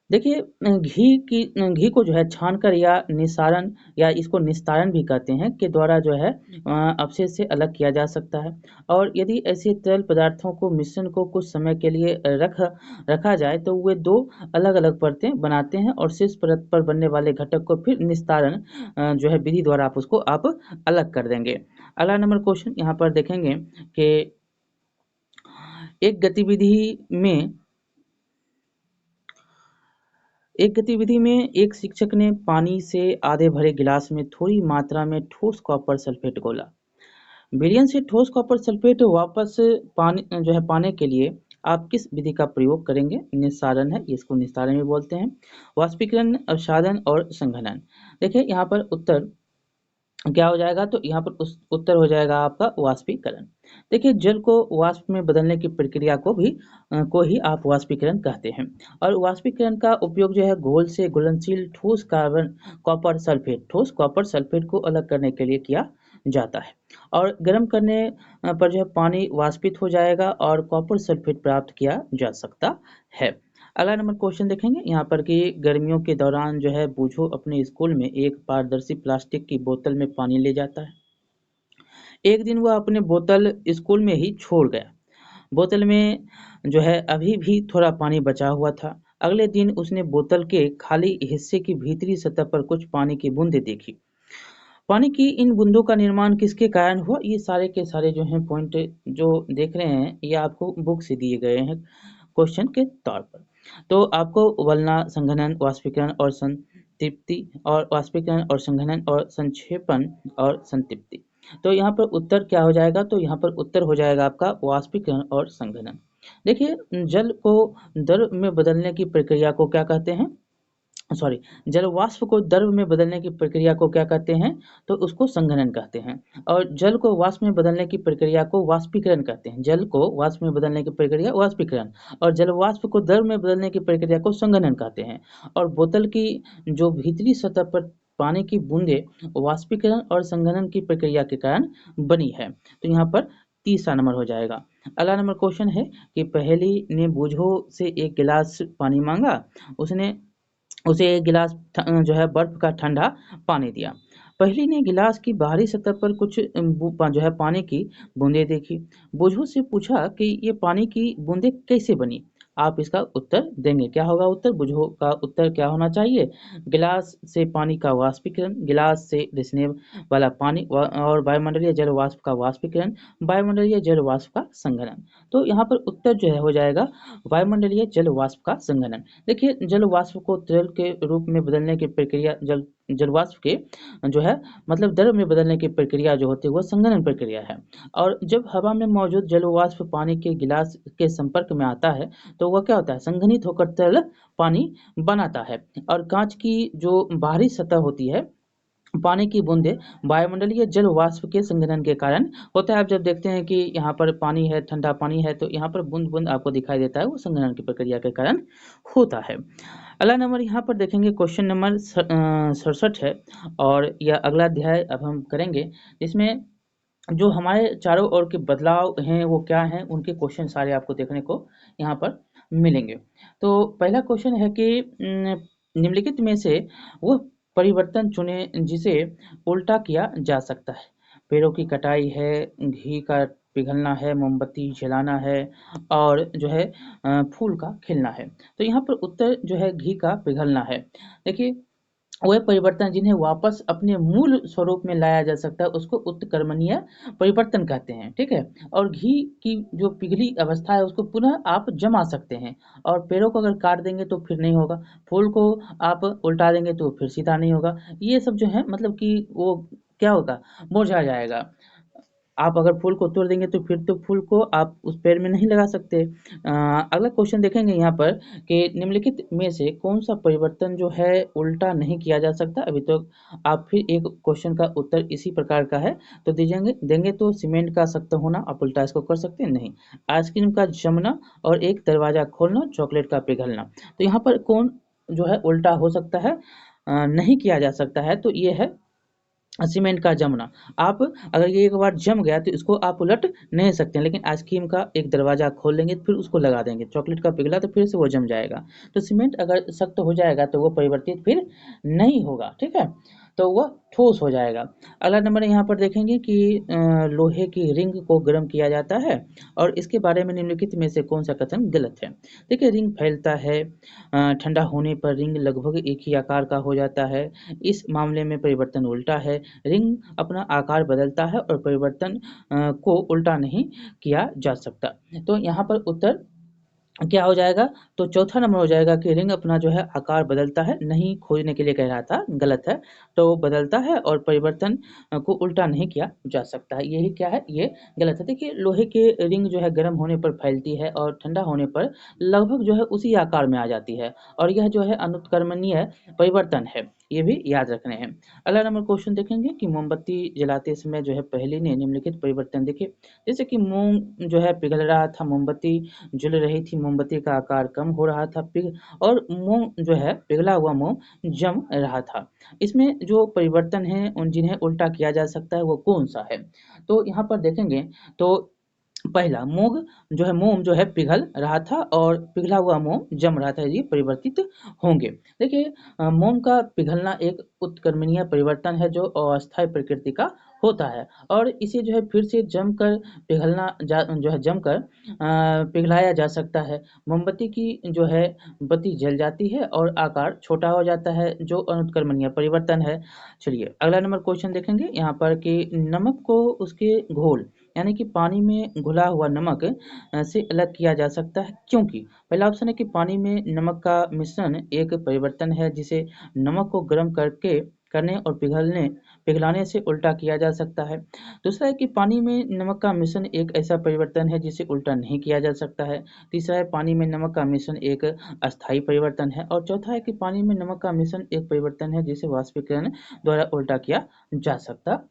देखिए घी को जो है छानकर या निस्सारण या इसको निस्तारण भी कहते हैं के द्वारा जो है अपशिष्ट से अलग किया जा सकता है और यदि ऐसे तरल पदार्थों को मिश्रण को कुछ समय के लिए रखा जाए तो वे 2 अलग-अलग परतें बनाते हैं और शीर्ष परत पर बनने वाले घटक को फिर निस्तारण जो है विधि द्वारा आप अलग कर देंगे। अगला नंबर क्वेश्चन यहाँ पर देखेंगे कि एक गतिविधि में एक शिक्षक ने पानी से आधे भरे गिलास में थोड़ी मात्रा में ठोस कॉपर सल्फेट घोला। विलयन से ठोस कॉपर सल्फेट वापस पानी जो है पाने के लिए आप किस विधि का प्रयोग करेंगे? निस्सारण है, इसको निस्तारण भी बोलते हैं। वाष्पीकरण, अवसादन और संघनन। देखिए यहाँ पर उत्तर क्या हो जाएगा? तो यहाँ पर उत्तर हो जाएगा आपका वाष्पीकरण। देखिए जल को वाष्प में बदलने की प्रक्रिया को ही आप वाष्पीकरण कहते हैं और वाष्पीकरण का उपयोग जो है घोल से घुलनशील ठोस कॉपर सल्फेट को अलग करने के लिए किया जाता है और गर्म करने पर जो है पानी वाष्पित हो जाएगा और कॉपर सल्फेट प्राप्त किया जा सकता है। अगला नंबर क्वेश्चन देखेंगे यहाँ पर कि गर्मियों के दौरान जो है बूझो अपने स्कूल में एक पारदर्शी प्लास्टिक की बोतल में पानी ले जाता है। एक दिन वह अपने बोतल स्कूल में ही छोड़ गया। बोतल में जो है अभी भी थोड़ा पानी बचा हुआ था। अगले दिन उसने बोतल के खाली हिस्से की भीतरी सतह पर कुछ पानी की बूंदें देखी। पानी की इन बूंदों का निर्माण किसके कारण हुआ? ये सारे के सारे जो हैं पॉइंट जो देख रहे हैं ये आपको बुक से दिए गए हैं क्वेश्चन के तौर पर। तो आपको उबलना, संघनन, वाष्पीकरण और तृप्ति और वाष्पीकरण और संघनन और संक्षेपण और संतृप्ति। तो यहाँ पर उत्तर क्या हो जाएगा? तो यहाँ पर उत्तर हो जाएगा आपका वाष्पीकरण और संघनन। देखिए जल को द्रव में बदलने की प्रक्रिया को क्या कहते हैं? सॉरी, जल वाष्प को द्रव में बदलने की प्रक्रिया को क्या कहते हैं? तो उसको संघनन कहते हैं। और जल को वाष्प में बदलने की प्रक्रिया को वाष्पीकरण कहते हैं। जल को वाष्प में बदलने की प्रक्रिया वाष्पीकरण, और जल वाष्प को द्रव में बदलने की प्रक्रिया को संघनन कहते हैं। और बोतल की जो भीतरी सतह पर पानी की बूंदे वाष्पीकरण और संघनन की प्रक्रिया के कारण बनी है। तो यहाँ पर तीसरा नंबर हो जाएगा। अगला नंबर क्वेश्चन है कि पहेली ने बूझो से एक गिलास पानी मांगा, उसने उसे एक गिलास जो है बर्फ का ठंडा पानी दिया। पहली ने गिलास की बाहरी सतह पर कुछ जो है पानी की बूंदें देखी। बुझो से पूछा कि ये पानी की बूंदें कैसे बनी? आप इसका उत्तर देंगे। क्या होगा उत्तर? बुझो का उत्तर क्या होना चाहिए? गिलास से पानी का वाष्पीकरण, गिलास से रिसने वाला पानी और वायुमंडलीय जल वाष्प का वाष्पीकरण, वायुमंडलीय जल वाष्प का संघनन। तो यहाँ पर उत्तर जो है हो जाएगा वायुमंडलीय जल वाष्प का संघनन। देखिए जल वाष्प को तरल के रूप में बदलने की प्रक्रिया जल वाष्प के जो है मतलब द्रव में बदलने की प्रक्रिया जो होती है वह संघनन प्रक्रिया है। और जब हवा में मौजूद जल वाष्प पानी के गिलास के संपर्क में आता है तो वह क्या होता है? संघनित होकर तरल पानी बनाता है। और कांच की जो बाहरी सतह होती है, पानी की बूंदें वायुमंडलीय जल वाष्प के संघनन के कारण होता है। आप जब देखते हैं कि यहाँ पर पानी है, ठंडा पानी है, तो यहाँ पर बूंद बूंद आपको दिखाई देता है, वो संघनन की प्रक्रिया के कारण होता है। अगला नंबर यहाँ पर देखेंगे, क्वेश्चन नंबर 67 है। और यह अगला अध्याय अब हम करेंगे, जिसमें जो हमारे चारों ओर के बदलाव हैं वो क्या हैं, उनके क्वेश्चन सारे आपको देखने को यहाँ पर मिलेंगे। तो पहला क्वेश्चन है कि निम्नलिखित में से वह परिवर्तन चुने जिसे उल्टा किया जा सकता है। पेड़ों की कटाई है, घी का पिघलना है, मोमबत्ती जलाना है, और जो है फूल का खिलना है। तो यहाँ पर उत्तर जो है घी का पिघलना है। देखिए वह परिवर्तन जिन्हें वापस अपने मूल स्वरूप में लाया जा सकता है उसको उत्कर्मणीय परिवर्तन कहते हैं। ठीक है। और घी की जो पिघली अवस्था है उसको पुनः आप जमा सकते हैं। और पेड़ों को अगर काट देंगे तो फिर नहीं होगा, फूल को आप उल्टा देंगे तो फिर सीधा नहीं होगा। ये सब जो है मतलब कि वो क्या होगा, मुरझा जाएगा। आप अगर फूल को तोड़ देंगे तो फिर तो फूल को आप उस पेड़ में नहीं लगा सकते। अगला क्वेश्चन देखेंगे यहाँ पर कि निम्नलिखित में से कौन सा परिवर्तन जो है उल्टा नहीं किया जा सकता। अभी तो आप फिर एक क्वेश्चन का उत्तर इसी प्रकार का है तो दीजिएंगे देंगे। तो सीमेंट का सख्त होना, आप उल्टा इसको कर सकते हैं नहीं। आइसक्रीम का जमना और एक दरवाजा खोलना, चॉकलेट का पिघलना। तो यहाँ पर कौन जो है उल्टा हो सकता है, नहीं किया जा सकता है, तो ये है सीमेंट का जमना। आप अगर ये एक बार जम गया तो इसको आप उलट नहीं सकते हैं, लेकिन आइसक्रीम का एक दरवाजा खोल देंगे फिर उसको लगा देंगे, चॉकलेट का पिघला तो फिर से वो जम जाएगा। तो सीमेंट अगर सख्त हो जाएगा तो वो परिवर्तित फिर नहीं होगा। ठीक है, तो वह ठोस हो जाएगा। अगला नंबर यहाँ पर देखेंगे कि लोहे की रिंग को गर्म किया जाता है, और इसके बारे में निम्नलिखित में से कौन सा कथन गलत है। देखिए रिंग फैलता है, ठंडा होने पर रिंग लगभग एक ही आकार का हो जाता है। इस मामले में परिवर्तन उल्टा है। रिंग अपना आकार बदलता है और परिवर्तन को उल्टा नहीं किया जा सकता। तो यहाँ पर उत्तर क्या हो जाएगा? तो चौथा नंबर हो जाएगा कि रिंग अपना जो है आकार बदलता है, नहीं खोजने के लिए कह रहा था, गलत है। तो बदलता है और परिवर्तन को उल्टा नहीं किया जा सकता है, यही क्या है, ये गलत है। देखिए लोहे के रिंग जो है गर्म होने पर फैलती है और ठंडा होने पर लगभग जो है उसी आकार में आ जाती है, और यह जो है अनुत्क्रमणीय परिवर्तन है, ये भी याद रखने हैं। अगला नंबर क्वेश्चन देखेंगे कि मोमबत्ती जलाते समय जो है पहली ने निम्नलिखित परिवर्तन देखे। जैसे कि मोम जो है पिघल रहा था, मोमबत्ती जल रही थी, मोमबत्ती का आकार कम हो रहा था, और मोम जो है पिघला हुआ मोम जम रहा था। इसमें जो परिवर्तन है उन जिन्हें उल्टा किया जा सकता है वो कौन सा है? तो यहाँ पर देखेंगे तो पहला मोम जो है पिघल रहा था और पिघला हुआ मोम जम रहा था, ये परिवर्तित होंगे। देखिए मोम का पिघलना एक उत्क्रमणीय परिवर्तन है जो अस्थायी प्रकृति का होता है, और इसे जो है फिर से जमकर जो है जमकर पिघलाया जा सकता है। मोमबत्ती की जो है बत्ती जल जाती है और आकार छोटा हो जाता है, जो अनुत्क्रमणीय परिवर्तन है। चलिए अगला नंबर क्वेश्चन देखेंगे यहाँ पर कि नमक को उसके घोल यानी कि पानी में घुला हुआ नमक से अलग किया जा सकता है, क्योंकि पहला ऑप्शन है कि पानी में नमक का मिश्रण एक परिवर्तन है जिसे नमक को गर्म करने और पिघलाने से उल्टा किया जा सकता है। दूसरा है कि पानी में नमक का मिश्रण एक ऐसा परिवर्तन है जिसे उल्टा नहीं किया जा सकता है। तीसरा है पानी में नमक का मिश्रण एक अस्थायी परिवर्तन है। और चौथा है कि पानी में नमक का मिश्रण एक परिवर्तन है जिसे वाष्पीकरण द्वारा उल्टा किया जा सकता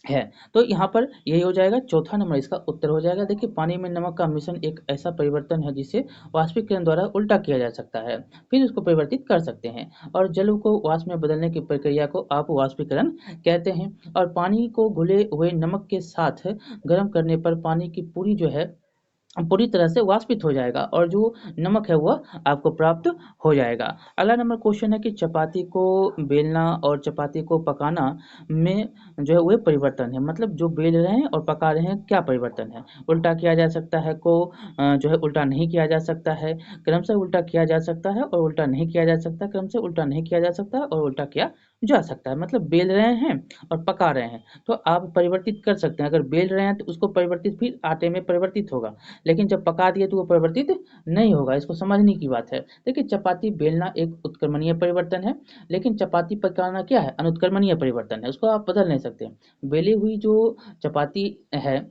है। तो यहाँ पर यही हो जाएगा, चौथा नंबर इसका उत्तर हो जाएगा। देखिए, पानी में नमक का मिश्रण एक ऐसा परिवर्तन है जिसे वाष्पीकरण द्वारा उल्टा किया जा सकता है, फिर उसको परिवर्तित कर सकते हैं। और जल को वाष्प में बदलने की प्रक्रिया को आप वाष्पीकरण कहते हैं। और पानी को घुले हुए नमक के साथ गर्म करने पर पानी की पूरी तरह से वाष्पित हो जाएगा और जो नमक है वह आपको प्राप्त हो जाएगा। अगला नंबर क्वेश्चन है कि चपाती को बेलना और चपाती को पकाना में जो है वह परिवर्तन है, मतलब जो बेल रहे हैं और पका रहे हैं क्या परिवर्तन है। उल्टा किया जा सकता है को जो है उल्टा नहीं किया जा सकता है, क्रम से उल्टा किया जा सकता है और उल्टा नहीं किया जा सकता, क्रम से उल्टा नहीं किया जा सकता और उल्टा किया जा सकता है। मतलब बेल रहे हैं और पका रहे हैं तो आप परिवर्तित कर सकते हैं। अगर बेल रहे हैं तो उसको परिवर्तित फिर आटे में परिवर्तित होगा, लेकिन जब पका दिए तो वो परिवर्तित नहीं होगा। इसको समझने की बात है। देखिए, चपाती बेलना एक उत्क्रमणीय परिवर्तन है, लेकिन चपाती पकाना क्या है, अनुत्क्रमणीय परिवर्तन है। उसको आप बदल नहीं सकते। बेली हुई जो चपाती है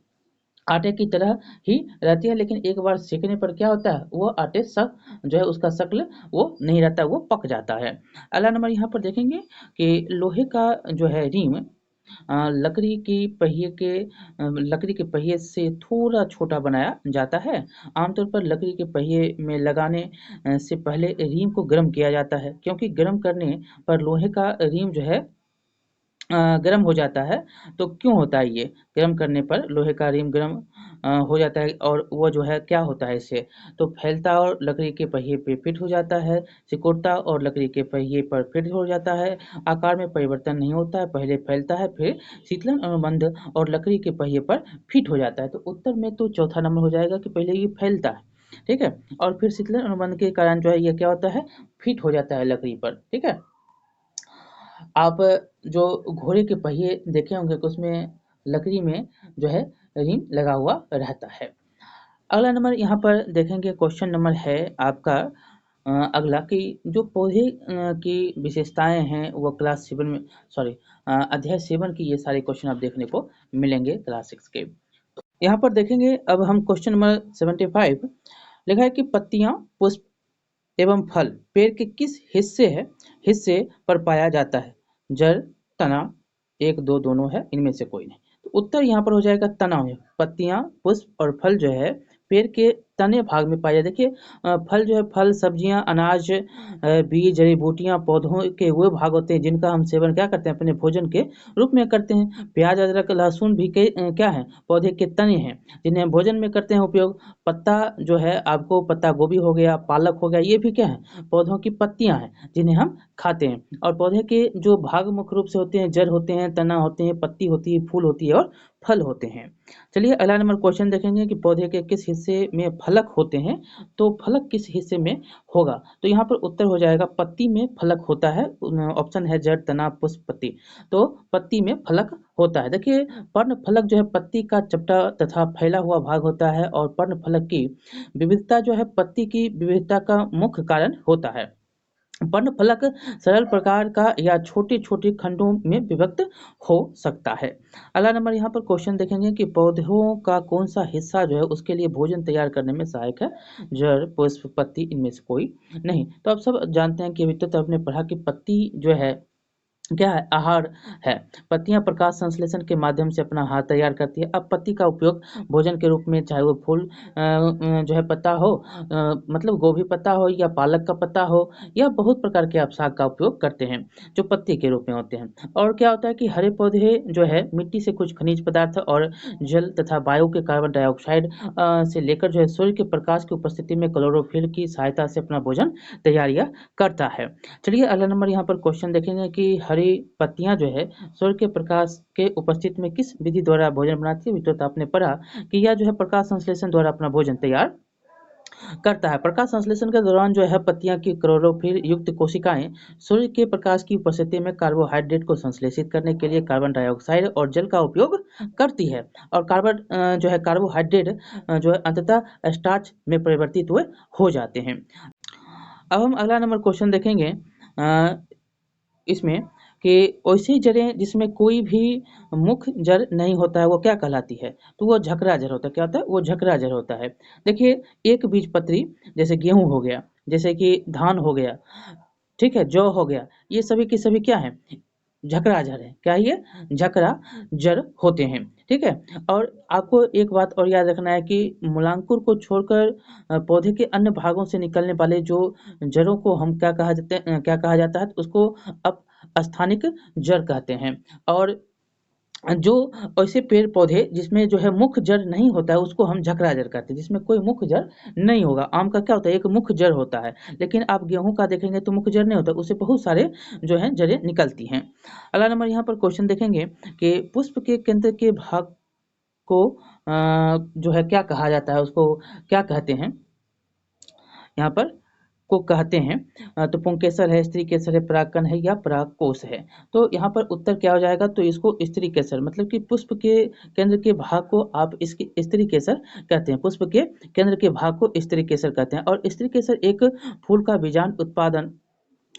आटे की तरह ही रहती है, लेकिन एक बार सेकने पर क्या होता है, वो आटे सब जो है उसका शक्ल वो नहीं रहता, वो पक जाता है। अगला नंबर यहाँ पर देखेंगे कि लोहे का जो है रिम लकड़ी के पहिए से थोड़ा छोटा बनाया जाता है। आमतौर पर लकड़ी के पहिए में लगाने से पहले रिम को गर्म किया जाता है, क्योंकि गर्म करने पर लोहे का रिम जो है गर्म हो जाता है। तो क्यों होता है ये, गर्म करने पर लोहे का रिम गर्म हो जाता है और वो जो है क्या होता है इससे, तो फैलता और लकड़ी के पहिए पे फिट हो जाता है, सिकुड़ता और लकड़ी के पहिए पर फिट हो जाता है। आकार में परिवर्तन नहीं होता है, पहले फैलता है फिर शीतलन अनुबंध और लकड़ी के पहिए पर फिट हो जाता है। तो उत्तर में तो चौथा नंबर हो जाएगा कि पहले ये फैलता है, ठीक है, और फिर शीतलन अनुबंध के कारण जो है ये क्या होता है, फिट हो जाता है लकड़ी पर, ठीक है। आप जो घोड़े के पहिए देखे होंगे कि उसमें लकड़ी में जो है रिम लगा हुआ रहता है। अगला नंबर यहाँ पर देखेंगे, क्वेश्चन नंबर है आपका अगला कि जो पौधे की विशेषताएं हैं वो क्लास 7 में, सॉरी, अध्याय 7 की ये सारे क्वेश्चन आप देखने को मिलेंगे क्लास 6 के। यहाँ पर देखेंगे अब हम क्वेश्चन नंबर 75 लिखा है कि पत्तियां, पुष्प एवं फल पेड़ के किस हिस्से पर पाया जाता है। जड़, तना, एक दो दोनों है, इनमें से कोई नहीं। तो उत्तर यहाँ पर हो जाएगा तना में। पत्तियां, पुष्प और फल जो है पेड़ के तने भाग में पाया जाए। देखिए, फल जो है, फल, सब्जियां, अनाज, बीज, जड़ी बूटियां पौधों के वो भाग होते हैं जिनका हम सेवन क्या करते हैं, अपने भोजन के रूप में करते हैं। प्याज, अदरक, लहसुन भी क्या है, पौधे के तने हैं जिन्हें हम भोजन में करते हैं उपयोग। पत्ता जो है आपको पत्ता गोभी हो गया, पालक हो गया, ये भी क्या है, पौधों की पत्तियां हैं जिन्हें हम खाते हैं। और पौधे के जो भाग मुख्य रूप से होते हैं, जड़ होते हैं, तना होते हैं, पत्ती होती है, फूल होती है और फल होते हैं। चलिए अगला नंबर क्वेश्चन देखेंगे कि पौधे के किस हिस्से में फलक होते हैं। तो फलक किस हिस्से में होगा, तो यहाँ पर उत्तर हो जाएगा पत्ती में फलक होता है। ऑप्शन है जड़, तना, पुष्प, पत्ती। तो पत्ती में फलक होता है। देखिए, पर्ण फलक जो है पत्ती का चपटा तथा फैला हुआ भाग होता है और पर्ण फलक की विविधता जो है पत्ती की विविधता का मुख्य कारण होता है। पर्ण फलक सरल प्रकार का या छोटे छोटे खंडों में विभक्त हो सकता है। अगला नंबर यहाँ पर क्वेश्चन देखेंगे कि पौधों का कौन सा हिस्सा जो है उसके लिए भोजन तैयार करने में सहायक है। जड़, पुष्प, पत्ती, इनमें से कोई नहीं। तो आप सब जानते हैं कि अभी तो आपने पढ़ा कि पत्ती जो है क्या है, आहार है। पत्तियां प्रकाश संश्लेषण के माध्यम से अपना आहार तैयार करती है। अब पत्ती का उपयोग भोजन के रूप में, चाहे वो फूल जो है पत्ता हो, मतलब गोभी पत्ता हो या पालक का पत्ता हो, या बहुत प्रकार के आप साग का उपयोग करते हैं जो पत्ती के रूप में होते हैं। और क्या होता है कि हरे पौधे जो है मिट्टी से कुछ खनिज पदार्थ और जल तथा वायु के कार्बन डाइऑक्साइड से लेकर जो है सूर्य के प्रकाश की उपस्थिति में क्लोरोफिल की सहायता से अपना भोजन तैयारियां करता है। चलिए अगला नंबर यहाँ पर क्वेश्चन देखेंगे कि हरी पत्तियां जो है सूर्य के प्रकाश के उपस्थिति में किस विधि द्वारा भोजन बनाती है। तो आपने पढ़ा कि यह जो है प्रकाश संश्लेषण द्वारा अपना भोजन तैयार करता है। प्रकाश संश्लेषण के दौरान जो है पत्तियां की क्लोरोफिल युक्त कोशिकाएं सूर्य के प्रकाश की उपस्थिति में कार्बोहाइड्रेट को संश्लेषित करने के लिए कार्बन डाइऑक्साइड और जल का उपयोग करती है, और कार्बन जो है कार्बोहाइड्रेट जो है अंततः स्टार्च में परिवर्तित हुए हो जाते हैं। अब हम अगला नंबर क्वेश्चन देखेंगे इसमें कि ऐसी जड़ें जिसमें कोई भी मुख्य जड़ नहीं होता है वो क्या कहलाती है? तो वो झकरा जड़ होता है। क्या होता है? वो झकरा जड़ होता है। देखिए, एक बीजपत्री जैसे गेहूं हो गया, जैसे कि धान हो गया, ठीक है, जौ हो गया, ये सभी के सभी क्या है? झकरा जड़ है। क्या है ये? झकरा जड़ होते हैं, ठीक है। और आपको एक बात और याद रखना है कि मूलांकुर को छोड़कर पौधे के अन्य भागों से निकलने वाले जो जड़ों को हम क्या कहा जाता है? तो उसको स्थानिक जड़ कहते हैं। और जो ऐसे पेड़ पौधे जिसमें जो है मुख्य जड़ नहीं होता है उसको हम झकरा जड़ कहते हैं, जिसमें कोई मुख्य जड़ नहीं होगा। आम का क्या होता है? एक मुख्य जड़ होता है, लेकिन आप गेहूं का देखेंगे तो मुख्य जड़ नहीं होता, उससे बहुत सारे जो है जड़ें निकलती हैं। अगला नंबर यहाँ पर क्वेश्चन देखेंगे कि पुष्प के केंद्र के भाग को जो है क्या कहा जाता है, उसको क्या कहते हैं? यहाँ पर को कहते हैं तो पुंकेसर है, स्त्री केसर है, परागकण है या परागकोश है। तो यहाँ पर उत्तर क्या हो जाएगा? तो इसको स्त्री केसर, मतलब कि पुष्प के केंद्र के भाग को आप इसकी स्त्री केसर कहते हैं। पुष्प के केंद्र के भाग को स्त्री केसर कहते हैं। और स्त्री केसर एक फूल का बीजांड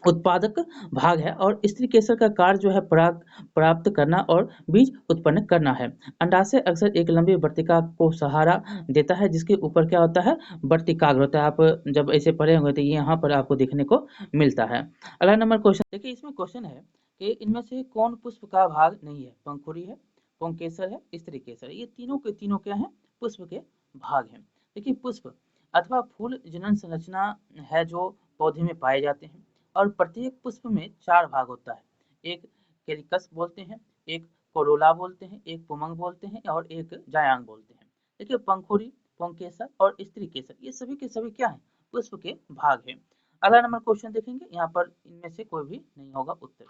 उत्पादक भाग है, और स्त्री केसर का कार्य जो है पराग प्राप्त करना और बीज उत्पन्न करना है। अंडाशय अक्सर एक लंबी वर्तिका को सहारा देता है, जिसके ऊपर क्या होता है? वर्तिकाग्र होता है। आप जब ऐसे पढ़े होंगे तो यहाँ पर आपको देखने को मिलता है। अगला नंबर क्वेश्चन देखिए, इसमें क्वेश्चन है कि इनमें से कौन पुष्प का भाग नहीं है? पंखुड़ी है, पुंकेसर है, स्त्री केसर है। ये तीनों के तीनों क्या है? पुष्प के भाग हैं। देखिए, पुष्प अथवा फूल जनन संरचना है जो पौधे में पाए जाते हैं, और प्रत्येक पुष्प में 4 भाग होता है। एक कैरिकस बोलते हैं, एक कोरोला बोलते हैं, एक पुमंग बोलते हैं और एक जायांग बोलते हैं। देखिए, पंखुड़ी, पुंकेसर और स्त्री केसर ये सभी के सभी क्या है? पुष्प के भाग हैं। अगला नंबर क्वेश्चन देखेंगे, यहाँ पर इनमें से कोई भी नहीं होगा उत्तर।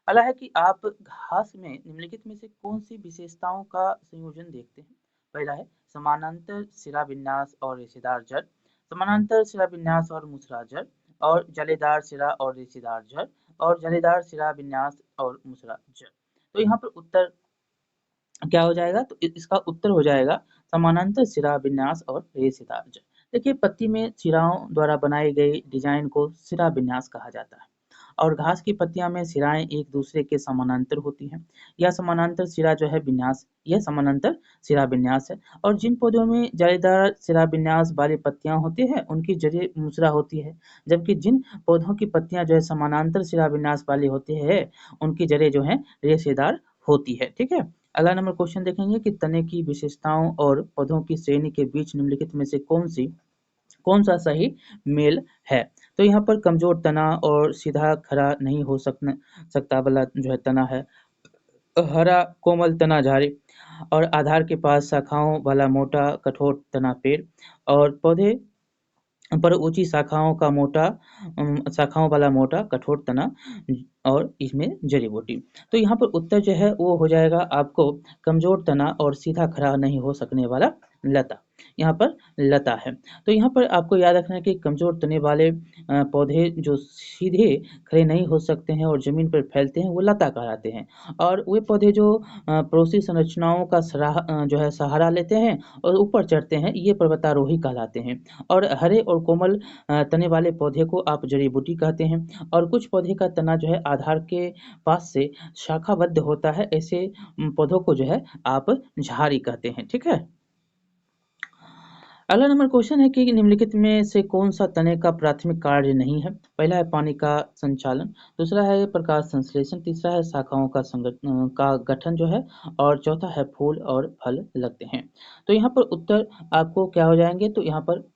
अगला है कि आप घास में निम्नलिखित में से कौन सी विशेषताओं का संयोजन देखते हैं? पहला है समानांतर सिरा विन्यास और रेशेदार जड़, समानांतर सिरा विन्यास और मुसरा जड़, और जलेदार सिरा और रेशेदार जड़, और जलेदार सिरा विन्यास और मुसरा जड़। तो यहाँ पर उत्तर क्या हो जाएगा? तो इसका उत्तर हो जाएगा समानांतर सिरा विन्यास और रेशेदार जड़। देखिए, पत्ती में सिराओं द्वारा बनाई गई डिजाइन को सिरा विन्यास कहा जाता है, और घास की पत्तियां में सिराएं एक दूसरे के समानांतर होती हैं। यह समानांतर सिरा जो है विन्यास, यह समानांतर सिरा विन्यास है। और जिन पौधों में जालीदार सिरा विन्यास वाली पत्तियां होती है उनकी जड़ें मुसरा होती है, जबकि जिन पौधों की पत्तियां जो है समानांतर सिरा विन्यास वाली होती है उनकी जड़ें जो है रेशेदार होती है, ठीक है। अगला नंबर क्वेश्चन देखेंगे कि तने की विशेषताओं और पौधों की श्रेणी के बीच निम्नलिखित में से कौन सा सही मेल है? तो यहाँ पर कमजोर तना और सीधा खड़ा नहीं हो सकता वाला जो है तना है, हरा कोमल तना झाड़ी, और आधार के पास शाखाओं वाला मोटा कठोर तना पेड़, और पौधे पर ऊंची शाखाओं वाला मोटा कठोर तना, और इसमें जड़ी बूटी। तो यहाँ पर उत्तर जो है वो हो जाएगा आपको कमजोर तना और सीधा खड़ा नहीं हो सकने वाला लता, यहाँ पर लता है। तो यहाँ पर आपको याद रखना है कि कमजोर तने वाले पौधे जो सीधे खड़े नहीं हो सकते हैं और जमीन पर फैलते हैं वो लता कहलाते हैं, और वे पौधे जो पड़ोसी संरचनाओं का जो है सहारा लेते हैं और ऊपर चढ़ते हैं ये पर्वतारोही कहलाते हैं। और हरे और कोमल तने वाले पौधे को आप जड़ी बूटी कहते हैं, और कुछ पौधे का तना जो है आधार के पास से शाखाबद्ध होता है, ऐसे पौधों को जो है आप झाड़ी कहते हैं, ठीक है। अगला नंबर क्वेश्चन है कि निम्नलिखित में से कौन सा तने का प्राथमिक कार्य नहीं है? पहला है पानी का संचालन, दूसरा है प्रकाश संश्लेषण, तीसरा है शाखाओं का गठन जो है, और चौथा है फूल और फल लगते हैं। तो यहाँ पर उत्तर आपको क्या हो जाएंगे? तो यहाँ पर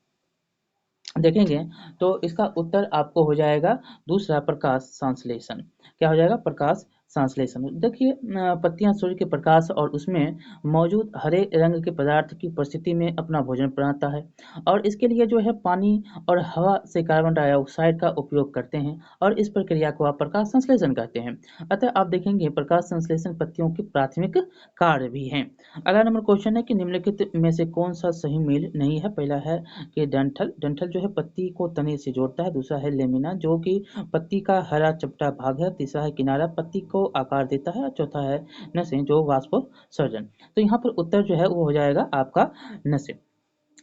देखेंगे तो इसका उत्तर आपको हो जाएगा दूसरा, प्रकाश संश्लेषण। क्या हो जाएगा? प्रकाश संश्लेषण। देखिए पत्तियां सूर्य के प्रकाश और उसमें मौजूद हरे रंग के पदार्थ की उपस्थिति में अपना भोजन बनाता है और इसके लिए जो है पानी और हवा से कार्बन डाइऑक्साइड का उपयोग करते हैं और इस प्रक्रिया को आप प्रकाश संश्लेषण कहते हैं। अतः आप देखेंगे प्रकाश संश्लेषण पत्तियों की प्राथमिक कार्य भी है। अगला नंबर क्वेश्चन है कि निम्नलिखित में से कौन सा सही मेल नहीं है। पहला है कि डंठल, डंठल जो है पत्ती को तने से जोड़ता है। दूसरा है लेमिना जो कि पत्ती का हरा चपटा भाग है। तीसरा है किनारा पत्ती को आकार देता है। चौथा है नसें जो वाष्पोत्सर्जन। तो यहाँ पर उत्तर जो है वो हो जाएगा आपका नसें।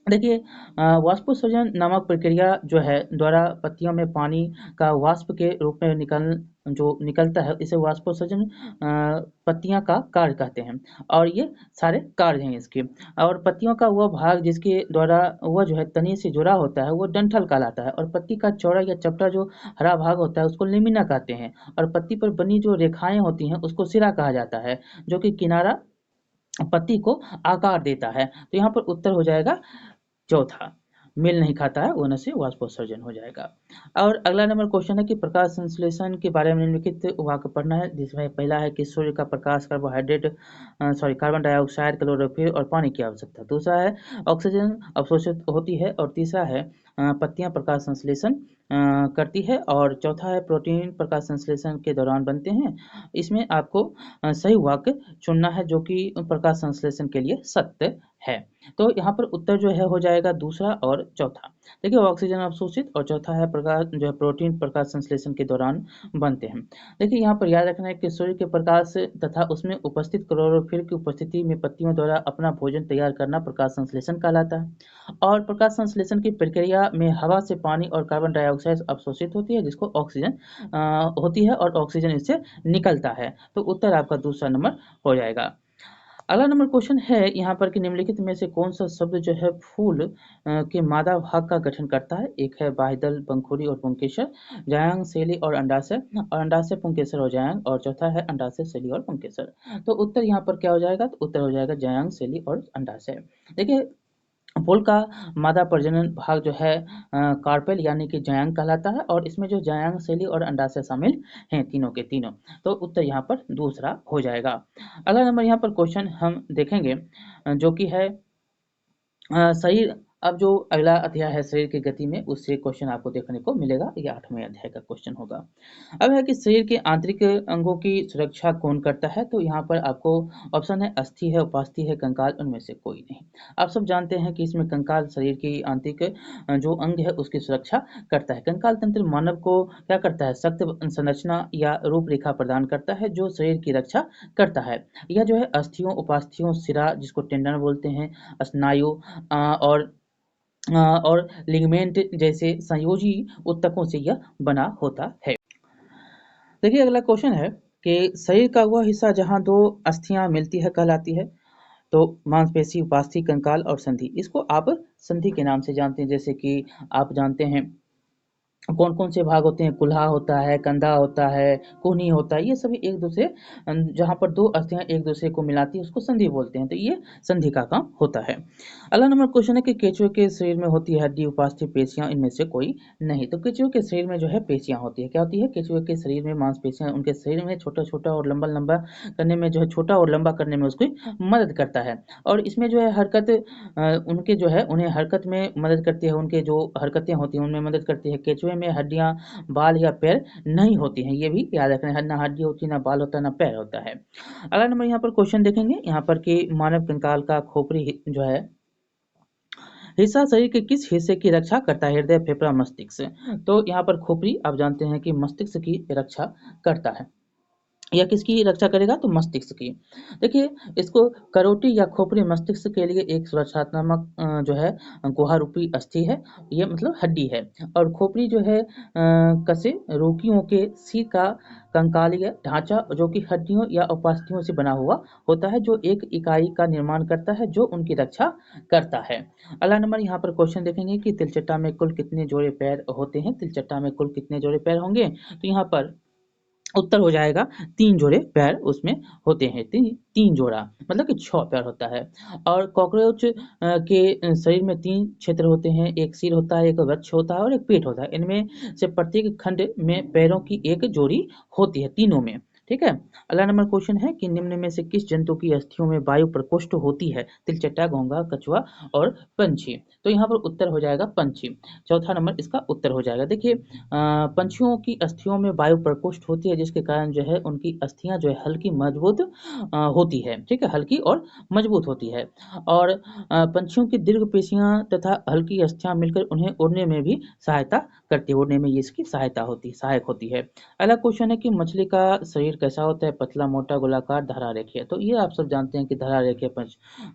देखिए वाष्पोत्सर्जन नामक प्रक्रिया जो है द्वारा पत्तियों में पानी का वाष्प के रूप में निकलता है, इसे वाष्पोत्सर्जन पत्तियां का कार्य कहते हैं और ये सारे कार्य हैं इसके। और पत्तियों का वह भाग जिसके द्वारा वह जो है तने से जुड़ा होता है वो डंठल कहलाता है और पत्ती का चौड़ा या चपटा जो हरा भाग होता है उसको लेमिना कहते हैं और पत्ती पर बनी जो रेखाएं होती हैं उसको सिरा कहा जाता है जो कि किनारा पत्ती को आकार देता है। तो यहाँ पर उत्तर हो जाएगा चौथा, मेल नहीं खाता है, ओनर से वाष्पोत्सर्जन हो जाएगा। और अगला नंबर क्वेश्चन है कि प्रकाश संश्लेषण के बारे में निम्नलिखित वाक्य पढ़ना है, जिसमें पहला है कि सूर्य का प्रकाश कार्बन डाइऑक्साइड, क्लोरोफिल और पानी की आवश्यकता। दूसरा है ऑक्सीजन अवशोषित होती है और तीसरा है पत्तियां प्रकाश संश्लेषण करती है और चौथा है प्रोटीन प्रकाश संश्लेषण के दौरान बनते हैं। इसमें आपको सही वाक्य चुनना है जो कि प्रकाश संश्लेषण के लिए सत्य है। तो यहाँ पर उत्तर जो है हो जाएगा दूसरा और चौथा। देखिए ऑक्सीजन अवशोषित और चौथा है प्रकाश जो है प्रोटीन प्रकाश संश्लेषण के दौरान बनते हैं। देखिए यहाँ पर याद रखना है कि सूर्य के प्रकाश तथा उसमें उपस्थित क्लोरोफिल की उपस्थिति में पत्तियों द्वारा अपना भोजन तैयार करना प्रकाश संश्लेषण कहलाता है और प्रकाश संश्लेषण की प्रक्रिया में हवा से पानी और कार्बन डाइऑक्साइड अवशोषित होती है जिसको ऑक्सीजन होती है और ऑक्सीजन इससे निकलता है। तो उत्तर आपका दूसरा नंबर हो जाएगा। अगला नंबर क्वेश्चन है यहाँ पर कि निम्नलिखित में से कौन सा शब्द जो है फूल के मादा भाग का गठन करता है। एक है बाह्यदल, पंखुड़ी और पुंकेसर, जायांग, शैली और अंडाशय और अंडाशय, पुंकेसर और जायांग और चौथा है अंडाशय, शैली और पुंकेसर। तो उत्तर यहाँ पर क्या हो जाएगा, तो उत्तर हो जाएगा जायांग, शैली और अंडाशय। देखिए फूल का मादा प्रजनन भाग जो है कार्पेल यानी कि जायांग कहलाता है और इसमें जो जायांग, शैली और अंडाशय शामिल हैं तीनों के तीनों। तो उत्तर यहाँ पर दूसरा हो जाएगा। अगला नंबर यहाँ पर क्वेश्चन हम देखेंगे जो कि है शरीर। अब जो अगला अध्याय है शरीर की गति में, उससे क्वेश्चन आपको देखने को मिलेगा। ये 8वें अध्याय का क्वेश्चन होगा। अब है कि शरीर के आंतरिक अंगों की सुरक्षा कौन करता है। तो यहाँ पर आपको ऑप्शन है अस्थि है, उपास्थि है, कंकाल, उनमें से कोई नहीं। आप सब जानते हैं कि इसमें कंकाल शरीर की आंतरिक जो अंग है उसकी सुरक्षा करता है। कंकाल तंत्र मानव को क्या करता है, सख्त संरचना या रूपरेखा प्रदान करता है जो शरीर की रक्षा करता है। यह जो है अस्थियों, उपास्थियों, सिरा जिसको टेंडन बोलते हैं, स्नायु और लिगामेंट जैसे संयोजी ऊतकों से यह बना होता है। देखिए अगला क्वेश्चन है कि शरीर का वह हिस्सा जहां दो अस्थियां मिलती है कहलाती है। तो मांसपेशी, उपास्थि, कंकाल और संधि, इसको आप संधि के नाम से जानते हैं। जैसे कि आप जानते हैं कौन कौन से भाग होते हैं, कुल्हा होता है, कंधा होता है, कोहनी होता है, ये सभी एक दूसरे जहाँ पर दो अस्थियां एक दूसरे को मिलाती है उसको संधि बोलते हैं। तो ये संधि का काम होता है। अगला नंबर क्वेश्चन है कि केंचुए के शरीर में होती है हड्डी, उपास्थि, पेशियां, इनमें से कोई नहीं। तो केंचुए के शरीर में जो है पेशियां होती है। क्या होती है, केंचुए के शरीर में मांसपेशियां उनके शरीर में छोटा छोटा और लंबा लंबा करने में जो है, छोटा और लंबा करने में उसकी मदद करता है और इसमें जो है हरकत उनके जो है उन्हें हरकत में मदद करती है। उनके जो हरकतें होती हैं उनमें मदद करती है। केंचुए में हड्डियां, बाल या पैर नहीं होती हैं, ये भी याद रखना है। ना हड्डी होती है, ना बाल होता है, ना पैर होता है। अगला नंबर यहाँ पर क्वेश्चन देखेंगे यहाँ पर कि मानव कंकाल का खोपड़ी जो है हिस्सा शरीर के किस हिस्से की रक्षा करता है। हृदय, फेफड़ा, मस्तिष्क। तो यहाँ पर खोपड़ी आप जानते हैं कि मस्तिष्क की रक्षा करता है। यह किसकी रक्षा करेगा, तो मस्तिष्क की। देखिए इसको करोटी या खोपड़ी मस्तिष्क के लिए एक सुरक्षात्मक जो है गुहा रूपी अस्थि है, ये मतलब हड्डी है। और खोपड़ी जो है कसे रोगियों के सिर का कंकालीय ढांचा जो कि हड्डियों या उपास्थियों से बना हुआ होता है, जो एक इकाई का निर्माण करता है जो उनकी रक्षा करता है। अगला नंबर यहाँ पर क्वेश्चन देखेंगे कि तिलचट्टा में कुल कितने जोड़े पैर होते हैं। तिलचट्टा में कुल कितने जोड़े पैर होंगे, तो यहाँ पर उत्तर हो जाएगा 3 जोड़े पैर उसमें होते हैं। तीन जोड़ा मतलब कि 6 पैर होता है। और कॉकरोच के शरीर में 3 क्षेत्र होते हैं, एक सिर होता है, एक वक्ष होता है और एक पेट होता है। इनमें से प्रत्येक खंड में पैरों की एक जोड़ी होती है, तीनों में। ठीक है। अगला नंबर क्वेश्चन है कि निम्न में से किस जंतु की अस्थियों में वायु प्रकोष्ठ होती है? तिलचट्टा, घोंघा, कछुआ और पंछी। तो यहाँ पर उत्तर हो जाएगा पंछी। चौथा नंबर इसका उत्तर हो जाएगा। देखिए पंछियों की अस्थियों में वायु प्रकोष्ठ होती है, जिसके कारण जो है उनकी अस्थियां जो है हल्की मजबूत होती है। ठीक है, हल्की और मजबूत होती है। और पंछियों की दीर्घ पेशियां तथा हल्की अस्थियां मिलकर उन्हें उड़ने में भी सहायता करती है, उड़ने में ये इसकी सहायता होती सहायक होती है। अगला क्वेश्चन है कि मछली का शरीर कैसा होता है? पतला, मोटा, गोलाकार, धरा रेखीय। तो ये आप सब जानते हैं कि धरा रेखीय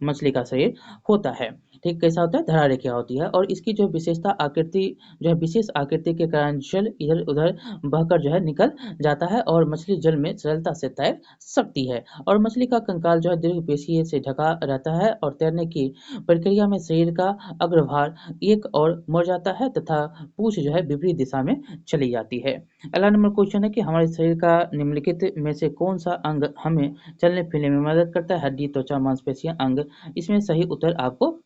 मछली का शरीर होता है। ठीक, कैसा होता है? धरा रेखीय होती है। और इसकी जो विशेषता आकृति जो है, विशेष आकृति के कारण जल इधर उधर बहकर जो है निकल जाता है और मछली जल में सरलता से तैर सकती है। और मछली का कंकाल जो है दीर्घ पेशीय से ढका रहता है और तैरने की प्रक्रिया में शरीर का अग्रभाग एक और मुड़ जाता है तथा पूंछ जो है विपरीत दिशा में चली जाती है। अगला नंबर क्वेश्चन है कि हमारे शरीर का निम्नलिखित में से कौन सा अंग हमें चलने फिरने में मदद करता है? हड्डी, त्वचा, मांसपेशियां, अंग। इसमें सही उत्तर आपको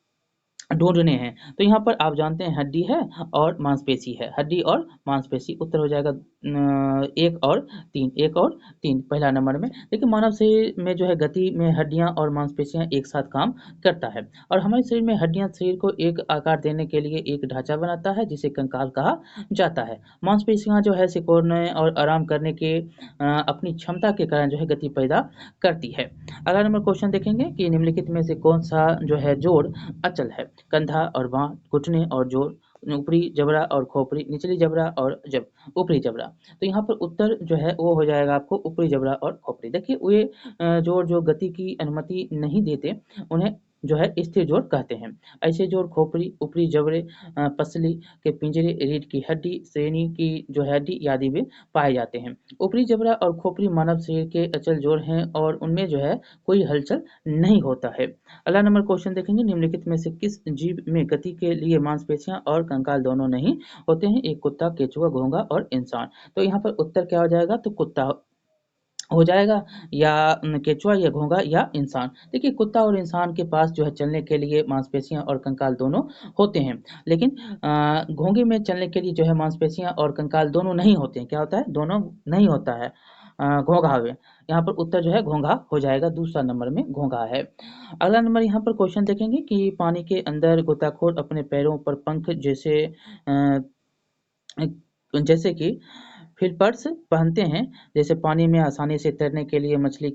ढूंढने हैं। तो यहाँ पर आप जानते हैं हड्डी है और मांसपेशी है। हड्डी और मांसपेशी उत्तर हो जाएगा एक और तीन। एक और तीन पहला नंबर में। देखिए मानव शरीर में जो है गति में हड्डियां और मांसपेशियां एक साथ काम करता है। और हमारे शरीर में हड्डियां शरीर को एक आकार देने के लिए एक ढांचा बनाता है जिसे कंकाल कहा जाता है। मांसपेशियां जो है सिकुड़ने और आराम करने के अपनी क्षमता के कारण जो है गति पैदा करती है। अगला नंबर क्वेश्चन देखेंगे कि निम्नलिखित में से कौन सा जो है जोड़ अचल है? कंधा और बांह, घुटने और जोड़, ऊपरी जबड़ा और खोपड़ी, निचली जबड़ा और ऊपरी जबड़ा। तो यहाँ पर उत्तर जो है वो हो जाएगा आपको ऊपरी जबड़ा और खोपड़ी। देखिए वे जोड़ जो गति की अनुमति नहीं देते उन्हें जो है स्थिर जोड़ कहते हैं। ऐसे जोड़ खोपड़ी, ऊपरी जबड़े, पसली के पिंजरे, रीढ़ की हड्डी, श्रेणी की जो हड्डी आदि में पाए जाते हैं। ऊपरी जबड़ा और खोपड़ी मानव शरीर के अचल जोड़ हैं और उनमें जो है कोई हलचल नहीं होता है। अगला नंबर क्वेश्चन देखेंगे निम्नलिखित में से किस जीव में गति के लिए मांसपेशियां और कंकाल दोनों नहीं होते हैं? एक कुत्ता, केचुआ, घोंघा और इंसान। तो यहाँ पर उत्तर क्या हो जाएगा? तो कुत्ता हो जाएगा या केचुआ या घोंघा या इंसान। देखिए कुत्ता और इंसान के पास जो है चलने के लिए मांसपेशियां और कंकाल दोनों होते हैं, लेकिन घोंघे में चलने के लिए जो है मांसपेशियां और कंकाल दोनों नहीं होते हैं। क्या होता है? दोनों नहीं होता है घोंघा में। यहाँ पर उत्तर जो है घोंघा हो जाएगा। दूसरा नंबर में घोंघा है। अगला नंबर यहाँ पर क्वेश्चन देखेंगे कि पानी के अंदर गोताखोर अपने पैरों पर पंख जैसे कि फ्लिपर्स पहनते हैं, जैसे पानी में आसानी से तैरने के लिए, मछली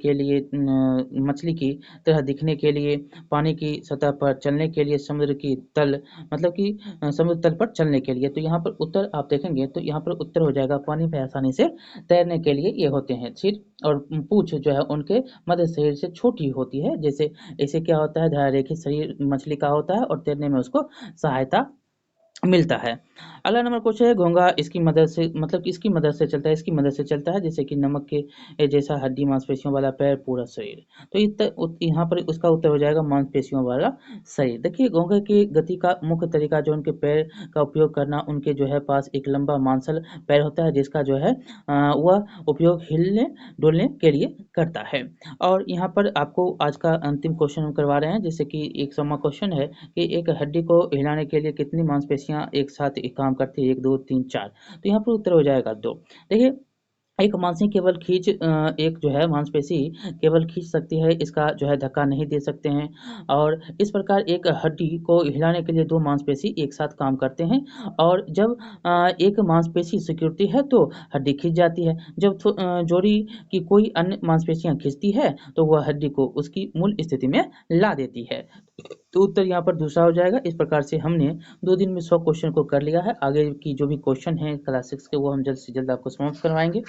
की तरह दिखने के लिए, पानी की सतह पर चलने के लिए, समुद्र की तल मतलब कि समुद्र तल पर चलने के लिए। तो यहाँ पर उत्तर आप देखेंगे तो यहाँ पर उत्तर हो जाएगा पानी में आसानी से तैरने के लिए ये होते हैं। सिर और पूंछ जो है उनके मध्य शरीर से छोटी होती है। जैसे ऐसे क्या होता है, धारारेखी शरीर मछली का होता है और तैरने में उसको सहायता मिलता है। अगला नंबर क्वेश्चन है घोंघा इसकी मदद से मतलब किसकी मदद से चलता है? इसकी मदद से चलता है, जैसे कि नमक के जैसा हड्डी, मांसपेशियों वाला पैर, पूरा शरीर। तो यहाँ पर उसका उत्तर हो जाएगा मांसपेशियों वाला शरीर। देखिए घोंघे की गति का मुख्य तरीका जो उनके पैर का उपयोग करना, उनके जो है पास एक लंबा मांसल पैर होता है जिसका जो है वह उपयोग हिलने डुलने के लिए करता है। और यहाँ पर आपको आज का अंतिम क्वेश्चन हम करवा रहे हैं, जैसे कि एक समा क्वेश्चन है कि एक हड्डी को हिलाने के लिए कितनी मांसपेशियां एक साथ एक काम करती है? 1, 2, 3, 4। तो यहाँ पर उत्तर हो जाएगा 2। देखिए एक जो है मांसपेशी केवल खींच सकती है, इसका जो है धक्का नहीं दे सकते हैं। और इस प्रकार एक हड्डी को हिलाने के लिए 2 मांसपेशी एक साथ काम करते हैं। और जब एक मांसपेशी सिकुड़ती है तो हड्डी खिंच जाती है। जब जोड़ी की कोई अन्य मांसपेशियां खिंचती है तो वह हड्डी को उसकी मूल स्थिति में ला देती है। तो उत्तर यहाँ पर दूसरा हो जाएगा। इस प्रकार से हमने 2 दिन में 100 क्वेश्चन को कर लिया है। आगे की जो भी क्वेश्चन है क्लास 6 के वो हम जल्द से जल्द आपको समाप्त करवाएंगे।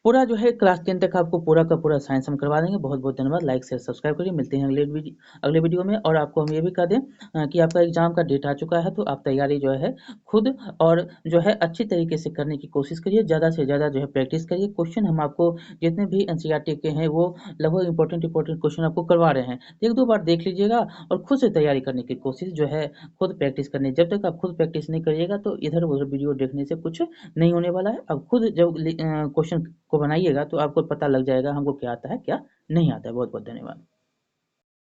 पूरा जो है क्लास 10 तक आपको पूरा का पूरा साइंस हम करवा देंगे। बहुत बहुत धन्यवाद। लाइक शेयर सब्सक्राइब करिए। मिलते हैं अगले वीडियो में। और आपको हम ये भी कह दें कि आपका एग्जाम का डेट आ चुका है, तो आप तैयारी जो है खुद और जो है अच्छी तरीके से करने की कोशिश करिए। ज़्यादा से ज़्यादा जो है प्रैक्टिस करिए। क्वेश्चन हम आपको जितने भी एनसीईआरटी के हैं वो लगभग इंपॉर्टेंट क्वेश्चन आपको करवा रहे हैं। 1-2 बार देख लीजिएगा और खुद से तैयारी करने की कोशिश जो है खुद प्रैक्टिस करनी। जब तक आप खुद प्रैक्टिस नहीं करिएगा तो इधर उधर वीडियो देखने से कुछ नहीं होने वाला है। अब खुद जब क्वेश्चन को बनाइएगा तो आपको पता लग जाएगा हमको क्या आता है क्या नहीं आता है। बहुत बहुत धन्यवाद।